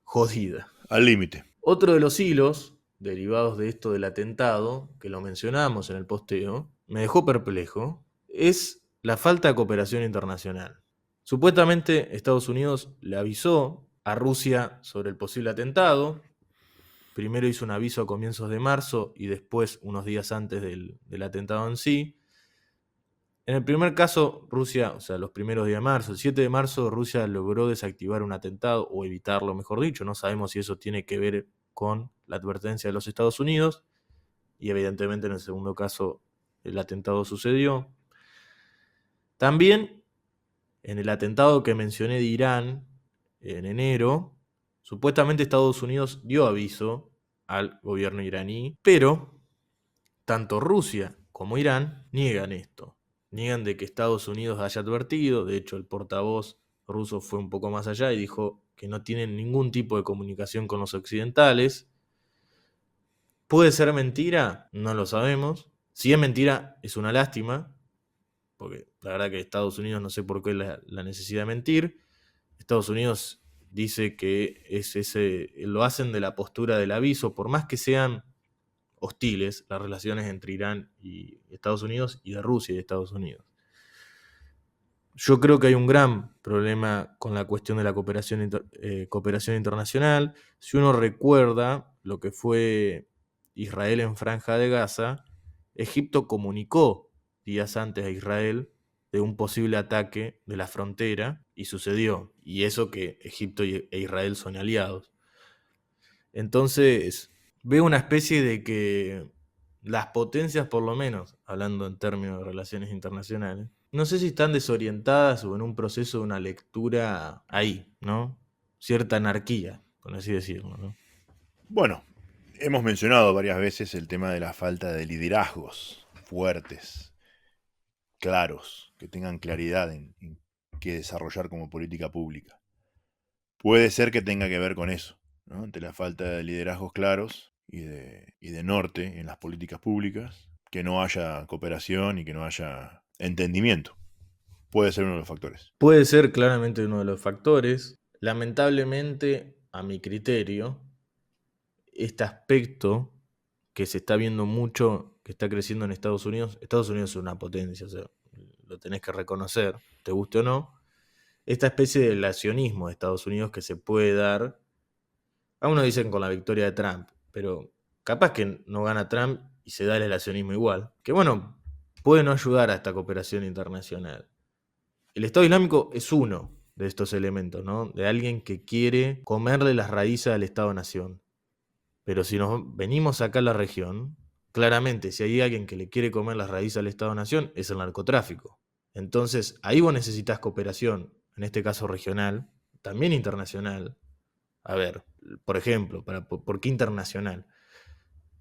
jodida. Al límite. Otro de los hilos derivados de esto del atentado, que lo mencionamos en el posteo, me dejó perplejo, es la falta de cooperación internacional. Supuestamente Estados Unidos le avisó a Rusia sobre el posible atentado. Primero hizo un aviso a comienzos de marzo y después unos días antes del atentado en sí. En el primer caso, Rusia, o sea, los primeros días de marzo, el 7 de marzo, Rusia logró desactivar un atentado, o evitarlo, mejor dicho. No sabemos si eso tiene que ver con la advertencia de los Estados Unidos, y evidentemente en el segundo caso el atentado sucedió. También en el atentado que mencioné de Irán en enero, supuestamente Estados Unidos dio aviso al gobierno iraní, pero tanto Rusia como Irán niegan esto. Niegan de que Estados Unidos haya advertido. De hecho, el portavoz ruso fue un poco más allá y dijo que no tienen ningún tipo de comunicación con los occidentales. ¿Puede ser mentira? No lo sabemos. Si es mentira, es una lástima, porque la verdad que Estados Unidos no sé por qué la necesidad de mentir. Estados Unidos dice que lo hacen de la postura del aviso, por más que sean hostiles las relaciones entre Irán y Estados Unidos y de Rusia y Estados Unidos. Yo creo que hay un gran problema con la cuestión de la cooperación internacional. Si uno recuerda lo que fue Israel en Franja de Gaza, Egipto comunicó días antes a Israel de un posible ataque de la frontera y sucedió. Y eso que Egipto e Israel son aliados. Entonces, veo una especie de que las potencias, por lo menos, hablando en términos de relaciones internacionales, no sé si están desorientadas o en un proceso de una lectura ahí, ¿no? Cierta anarquía, por así decirlo, ¿no? Bueno, hemos mencionado varias veces el tema de la falta de liderazgos fuertes, claros, que tengan claridad en qué desarrollar como política pública. Puede ser que tenga que ver con eso, ¿no? Entre la falta de liderazgos claros y de norte en las políticas públicas, que no haya cooperación y que no haya entendimiento. Puede ser uno de los factores. Puede ser claramente uno de los factores. Lamentablemente, a mi criterio, este aspecto que se está viendo mucho, que está creciendo en Estados Unidos es una potencia, o sea, lo tenés que reconocer, te guste o no, esta especie de relacionismo de Estados Unidos que se puede dar, a uno dicen con la victoria de Trump, pero capaz que no gana Trump y se da el relacionismo igual, que bueno, puede no ayudar a esta cooperación internacional. El Estado Islámico es uno de estos elementos, ¿no? De alguien que quiere comerle las raíces al Estado-Nación. Pero si nos venimos acá a la región, claramente si hay alguien que le quiere comer las raíces al Estado-Nación es el narcotráfico. Entonces, ahí vos necesitas cooperación, en este caso regional, también internacional. A ver, por ejemplo, ¿por qué internacional?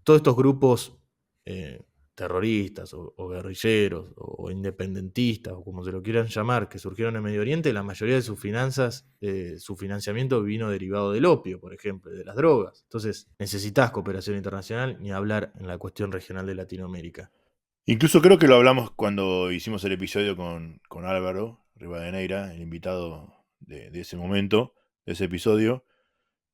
Todos estos grupos eh, terroristas o guerrilleros o independentistas o como se lo quieran llamar, que surgieron en Medio Oriente, la mayoría de sus finanzas, su financiamiento vino derivado del opio, por ejemplo, y de las drogas. Entonces, necesitas cooperación internacional, ni hablar en la cuestión regional de Latinoamérica. Incluso creo que lo hablamos cuando hicimos el episodio con Álvaro Rivadeneira, el invitado de ese momento, de ese episodio,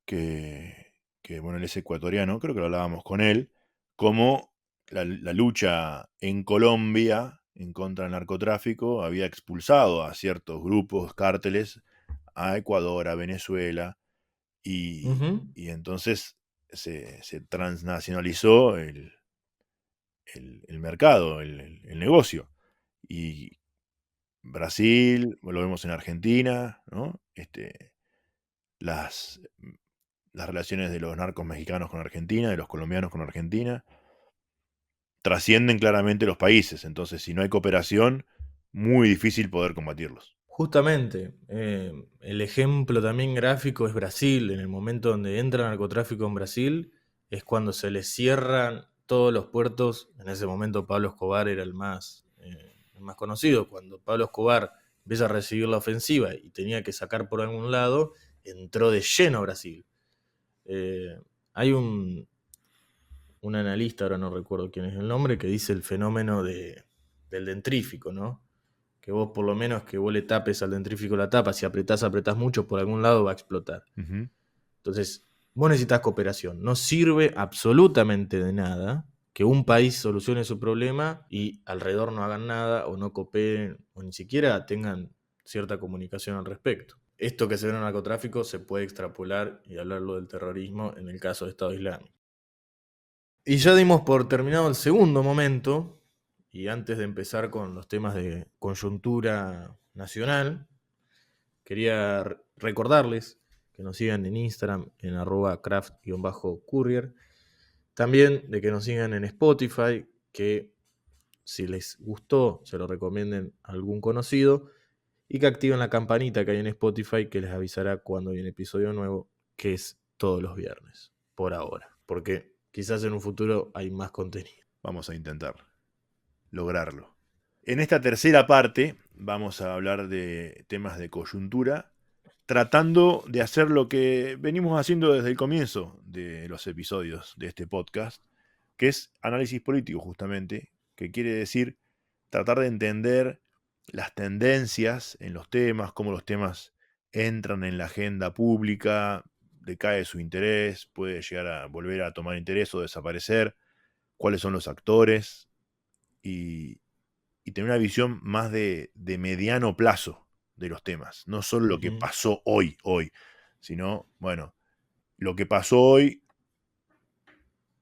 que, bueno, él es ecuatoriano, creo que lo hablábamos con él, como la lucha en Colombia en contra del narcotráfico había expulsado a ciertos grupos, cárteles, a Ecuador, a Venezuela, y entonces se transnacionalizó el mercado, el negocio. Y Brasil, lo vemos en Argentina, ¿no? Las, las relaciones de los narcos mexicanos con Argentina, de los colombianos con Argentina, trascienden claramente los países. Entonces, si no hay cooperación, muy difícil poder combatirlos. Justamente, el ejemplo también gráfico es Brasil. En el momento donde entra el narcotráfico en Brasil, es cuando se le cierran todos los puertos. En ese momento Pablo Escobar era el más conocido. Cuando Pablo Escobar empieza a recibir la ofensiva y tenía que sacar por algún lado, entró de lleno a Brasil. Hay un analista, ahora no recuerdo quién es el nombre, que dice el fenómeno del dentrífico, ¿no? Que vos por lo menos que vos le tapes al dentrífico la tapa, si apretás mucho, por algún lado va a explotar. Ujú. Entonces, vos necesitas cooperación. No sirve absolutamente de nada que un país solucione su problema y alrededor no hagan nada o no cooperen o ni siquiera tengan cierta comunicación al respecto. Esto que se ve en el narcotráfico se puede extrapolar y hablarlo del terrorismo en el caso de Estado Islámico. Y ya dimos por terminado el segundo momento, y antes de empezar con los temas de coyuntura nacional, quería recordarles que nos sigan en Instagram en @craft_courier. También de que nos sigan en Spotify, que si les gustó se lo recomienden a algún conocido y que activen la campanita que hay en Spotify que les avisará cuando hay un episodio nuevo, que es todos los viernes, por ahora, porque quizás en un futuro hay más contenido. Vamos a intentar lograrlo. En esta tercera parte vamos a hablar de temas de coyuntura, tratando de hacer lo que venimos haciendo desde el comienzo de los episodios de este podcast, que es análisis político justamente, que quiere decir tratar de entender las tendencias en los temas, cómo los temas entran en la agenda pública, decae su interés, puede llegar a volver a tomar interés o desaparecer, cuáles son los actores y, y tener una visión más de mediano plazo de los temas. No solo lo que Ujú. pasó hoy, sino, bueno, lo que pasó hoy,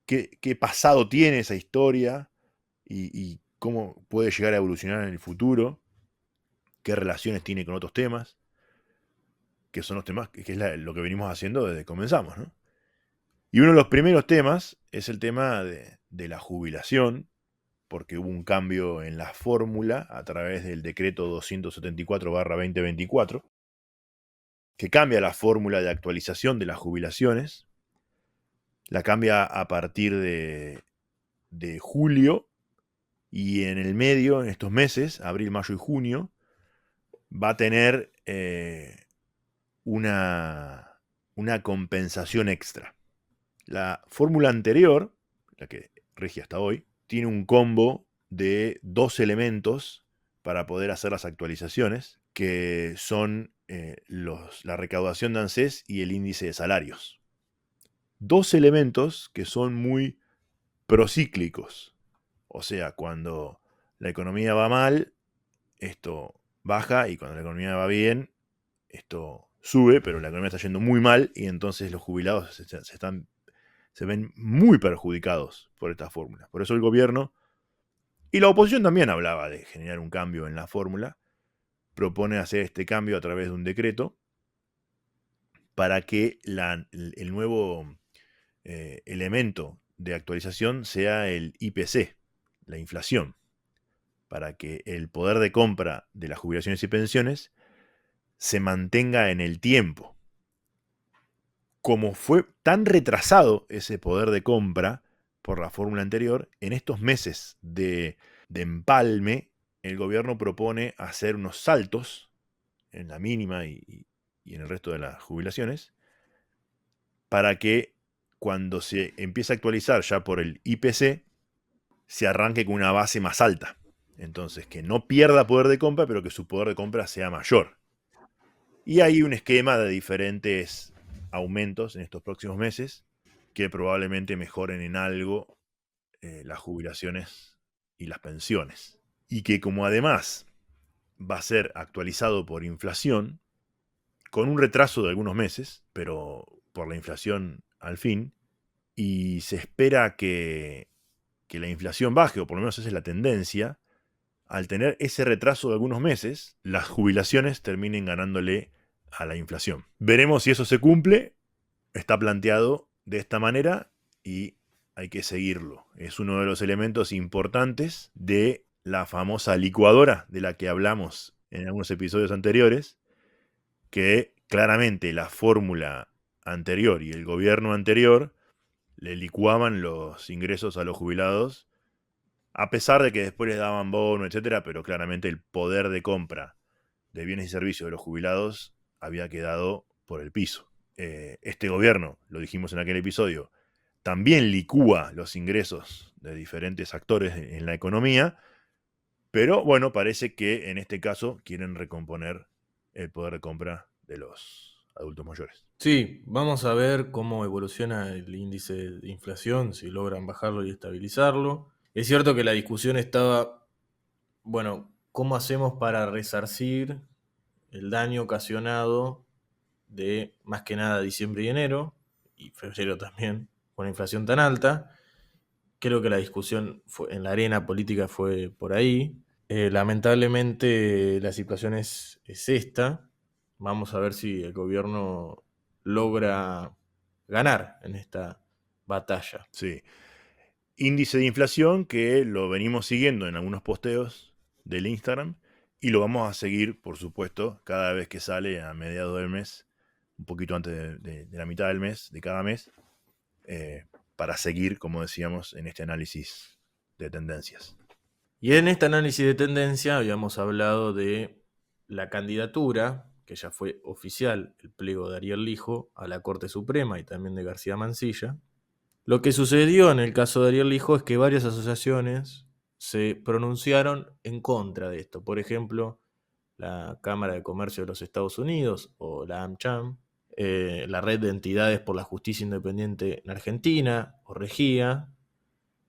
qué pasado tiene esa historia y cómo puede llegar a evolucionar en el futuro, qué relaciones tiene con otros temas, que son los temas, que es lo que venimos haciendo desde que comenzamos, ¿no? Y uno de los primeros temas es el tema de la jubilación, porque hubo un cambio en la fórmula a través del decreto 274/2024, que cambia la fórmula de actualización de las jubilaciones, la cambia a partir de julio, y en el medio, en estos meses, abril, mayo y junio, va a tener una compensación extra. La fórmula anterior, la que rige hasta hoy, tiene un combo de dos elementos para poder hacer las actualizaciones, que son la recaudación de ANSES y el índice de salarios. Dos elementos que son muy procíclicos. O sea, cuando la economía va mal, esto baja, y cuando la economía va bien, esto sube, pero la economía está yendo muy mal y entonces los jubilados se ven muy perjudicados por esta fórmula. Por eso el gobierno y la oposición también hablaba de generar un cambio en la fórmula, propone hacer este cambio a través de un decreto para que el nuevo elemento de actualización sea el IPC, la inflación, para que el poder de compra de las jubilaciones y pensiones se mantenga en el tiempo. Como fue tan retrasado ese poder de compra por la fórmula anterior, en estos meses de empalme, el gobierno propone hacer unos saltos en la mínima y en el resto de las jubilaciones, para que cuando se empiece a actualizar ya por el IPC, se arranque con una base más alta. Entonces, que no pierda poder de compra, pero que su poder de compra sea mayor. Y hay un esquema de diferentes aumentos en estos próximos meses que probablemente mejoren en algo las jubilaciones y las pensiones. Y que como además va a ser actualizado por inflación, con un retraso de algunos meses, pero por la inflación al fin, y se espera que la inflación baje, o por lo menos esa es la tendencia, al tener ese retraso de algunos meses, las jubilaciones terminen ganándole a la inflación. Veremos si eso se cumple. Está planteado de esta manera y hay que seguirlo. Es uno de los elementos importantes de la famosa licuadora de la que hablamos en algunos episodios anteriores, que claramente la fórmula anterior y el gobierno anterior le licuaban los ingresos a los jubilados, a pesar de que después les daban bono, etcétera, pero claramente el poder de compra de bienes y servicios de los jubilados había quedado por el piso. Este gobierno, lo dijimos en aquel episodio, también licúa los ingresos de diferentes actores en la economía, pero bueno, parece que en este caso quieren recomponer el poder de compra de los adultos mayores. Sí, vamos a ver cómo evoluciona el índice de inflación, si logran bajarlo y estabilizarlo. Es cierto que la discusión estaba, bueno, ¿cómo hacemos para resarcir el daño ocasionado de más que nada diciembre y enero, y febrero también, con la inflación tan alta? Creo que la discusión en la arena política fue por ahí. Lamentablemente la situación es esta. Vamos a ver si el gobierno logra ganar en esta batalla. Sí. Índice de inflación que lo venimos siguiendo en algunos posteos del Instagram y lo vamos a seguir, por supuesto, cada vez que sale a mediados del mes, un poquito antes de la mitad del mes, de cada mes, para seguir, como decíamos, en este análisis de tendencias. Y en este análisis de tendencia habíamos hablado de la candidatura, que ya fue oficial, el pliego de Ariel Lijo a la Corte Suprema y también de García Mansilla. Lo que sucedió en el caso de Ariel Lijo es que varias asociaciones se pronunciaron en contra de esto. Por ejemplo, la Cámara de Comercio de los Estados Unidos o la AmCham, la Red de Entidades por la Justicia Independiente en Argentina o REGIA,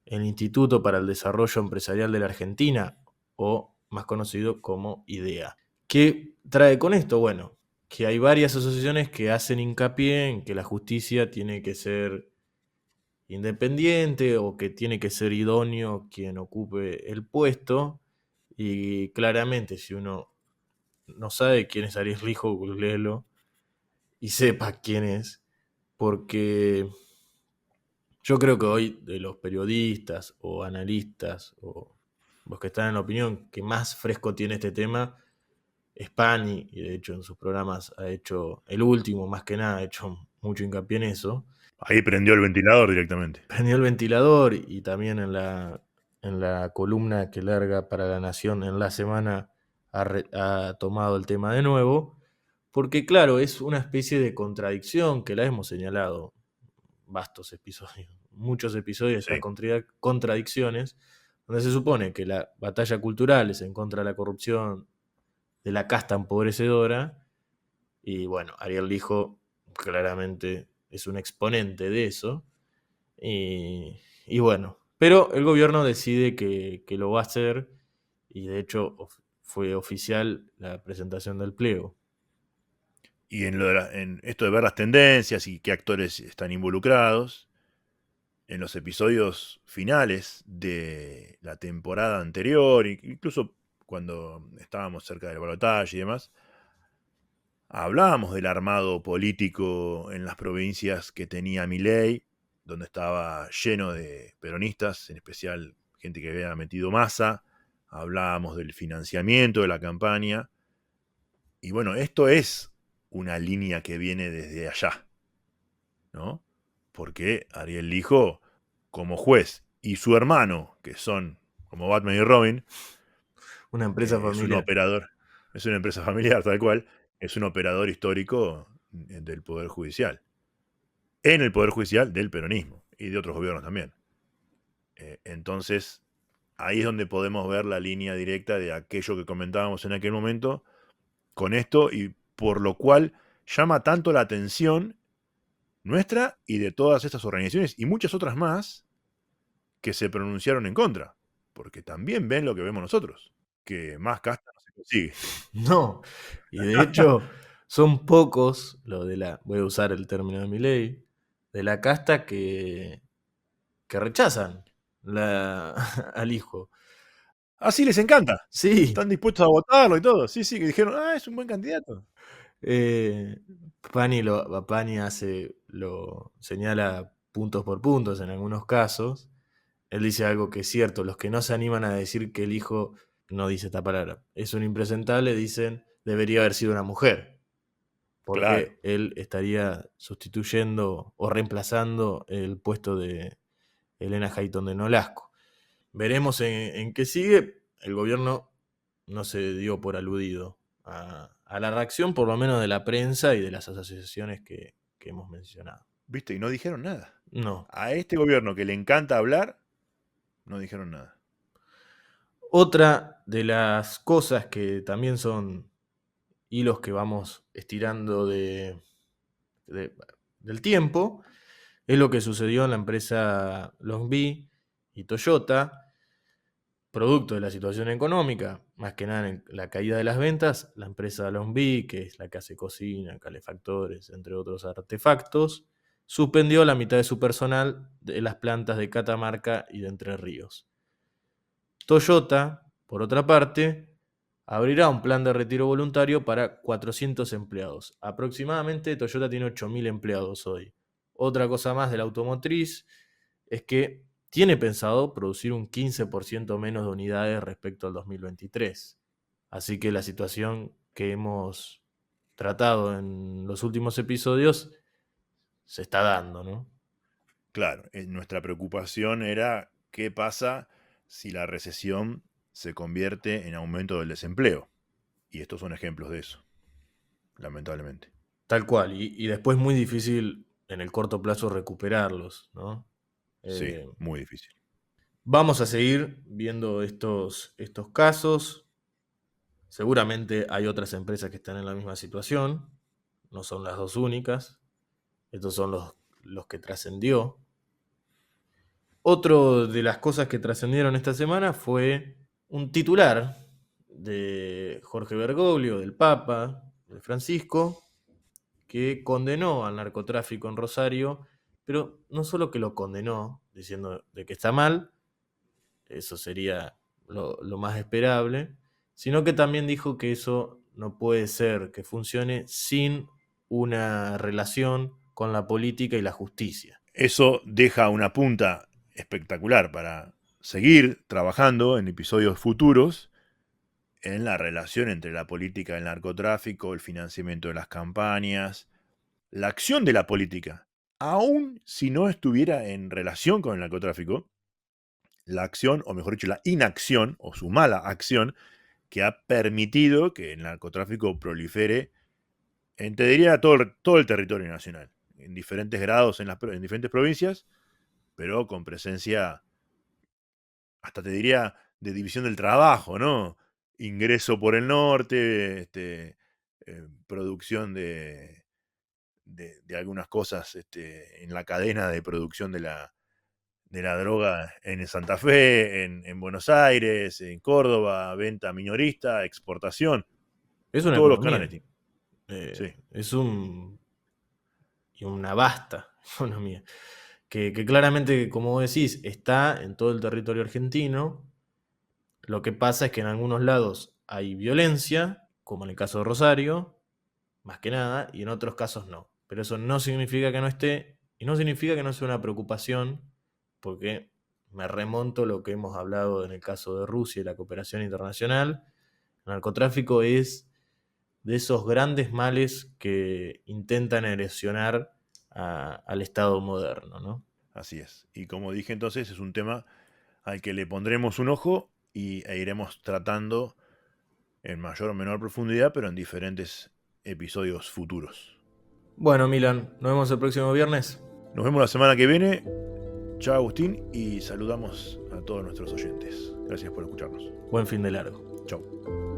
el Instituto para el Desarrollo Empresarial de la Argentina, o más conocido como IDEA. ¿Qué trae con esto? Bueno, que hay varias asociaciones que hacen hincapié en que la justicia tiene que ser independiente o que tiene que ser idóneo quien ocupe el puesto, y claramente si uno no sabe quién es Ariel Lijo, googleelo y sepa quién es, porque yo creo que hoy de los periodistas o analistas o los que están en la opinión que más fresco tiene este tema es Pani, y de hecho en sus programas ha hecho, el último más que nada, ha hecho mucho hincapié en eso. Ahí prendió el ventilador directamente. Prendió el ventilador y también en la columna que larga para La Nación en la semana ha tomado el tema de nuevo, porque claro, es una especie de contradicción que la hemos señalado vastos episodios, muchos episodios, Sí. esas contradicciones, donde se supone que la batalla cultural es en contra de la corrupción de la casta empobrecedora, y bueno, Ariel Lijo claramente es un exponente de eso, y bueno, pero el gobierno decide que lo va a hacer, y de hecho fue oficial la presentación del pliego. Y en esto de ver las tendencias y qué actores están involucrados, en los episodios finales de la temporada anterior, incluso cuando estábamos cerca del balotaje y demás, hablábamos del armado político en las provincias que tenía Milei, donde estaba lleno de peronistas, en especial gente que había metido Massa hablábamos del financiamiento de la campaña. Y bueno, esto es una línea que viene desde allá, ¿no? Porque Ariel Lijo, como juez, y su hermano, que son como Batman y Robin, Una empresa es un familiar. operador, es una empresa familiar tal cual, es un operador histórico del Poder Judicial. En el Poder Judicial del peronismo y de otros gobiernos también. Entonces, ahí es donde podemos ver la línea directa de aquello que comentábamos en aquel momento con esto y por lo cual llama tanto la atención nuestra y de todas estas organizaciones y muchas otras más que se pronunciaron en contra, porque también ven lo que vemos nosotros, que más casta no se consigue. No, y de hecho son pocos, voy a usar el término de Milei, de la casta que rechazan al hijo. Así les encanta. Sí, Están dispuestos a votarlo y todo. Sí, sí, que dijeron, es un buen candidato. eh, Pani lo señala puntos por puntos en algunos casos. Él dice algo que es cierto, los que no se animan a decir que el hijo, no dice esta palabra, es un impresentable, dicen, debería haber sido una mujer, Claro. porque él estaría sustituyendo o reemplazando el puesto de Elena Hayton de Nolasco. Veremos en qué sigue. El gobierno no se dio por aludido a la reacción, por lo menos de la prensa y de las asociaciones que hemos mencionado. ¿Viste? Y no dijeron nada. No. A este gobierno que le encanta hablar, no dijeron nada. Otra de las cosas que también son hilos que vamos estirando de- del tiempo es lo que sucedió en la empresa Longby y Toyota, producto de la situación económica, más que nada en la caída de las ventas. La empresa Longby, que es la que hace cocina, calefactores, entre otros artefactos, suspendió la mitad de su personal de las plantas de Catamarca y de Entre Ríos. Toyota, por otra parte, abrirá un plan de retiro voluntario para 400 empleados. Aproximadamente Toyota tiene 8.000 empleados hoy. Otra cosa más de la automotriz es que tiene pensado producir un 15% menos de unidades respecto al 2023. Así que la situación que hemos tratado en los últimos episodios se está dando, ¿no? Claro, nuestra preocupación era qué pasa si la recesión se convierte en aumento del desempleo. Y estos son ejemplos de eso, lamentablemente. Tal cual, y después muy difícil en el corto plazo recuperarlos, ¿no? Sí, Eh, muy difícil. Vamos a seguir viendo estos casos. Seguramente hay otras empresas que están en la misma situación. No son las dos únicas. Estos son los que trascendió. Otro de las cosas que trascendieron esta semana fue un titular de Jorge Bergoglio, del Papa, de Francisco, que condenó al narcotráfico en Rosario, pero no solo que lo condenó, diciendo de que está mal, eso sería lo más esperable, sino que también dijo que eso no puede ser que funcione sin una relación con la política y la justicia. Eso deja una punta espectacular para seguir trabajando en episodios futuros en la relación entre la política y el narcotráfico, el financiamiento de las campañas, la acción de la política. Aun si no estuviera en relación con el narcotráfico, la acción, o mejor dicho, la inacción o su mala acción, que ha permitido que el narcotráfico prolifere te diría, todo el territorio nacional, en diferentes grados en diferentes provincias, pero con presencia, hasta te diría, de división del trabajo, ¿no? Ingreso por el norte, producción de algunas cosas en la cadena de producción de la droga en Santa Fe, en Buenos Aires, en Córdoba, venta minorista, exportación, Es en una todos los canales. economía, Sí, es una vasta economía, que claramente, como vos decís, está en todo el territorio argentino. Lo que pasa es que en algunos lados hay violencia, como en el caso de Rosario, más que nada, y en otros casos no. Pero eso no significa que no esté, y no significa que no sea una preocupación, porque me remonto a lo que hemos hablado en el caso de Rusia y la cooperación internacional. El narcotráfico es de esos grandes males que intentan erosionar al Estado moderno, ¿no? Así es. Y como dije entonces, es un tema al que le pondremos un ojo e iremos tratando en mayor o menor profundidad, pero en diferentes episodios futuros. Bueno, Milan, nos vemos el próximo viernes. Nos vemos la semana que viene. Chao, Agustín, y saludamos a todos nuestros oyentes. Gracias por escucharnos. Buen fin de largo. Chao.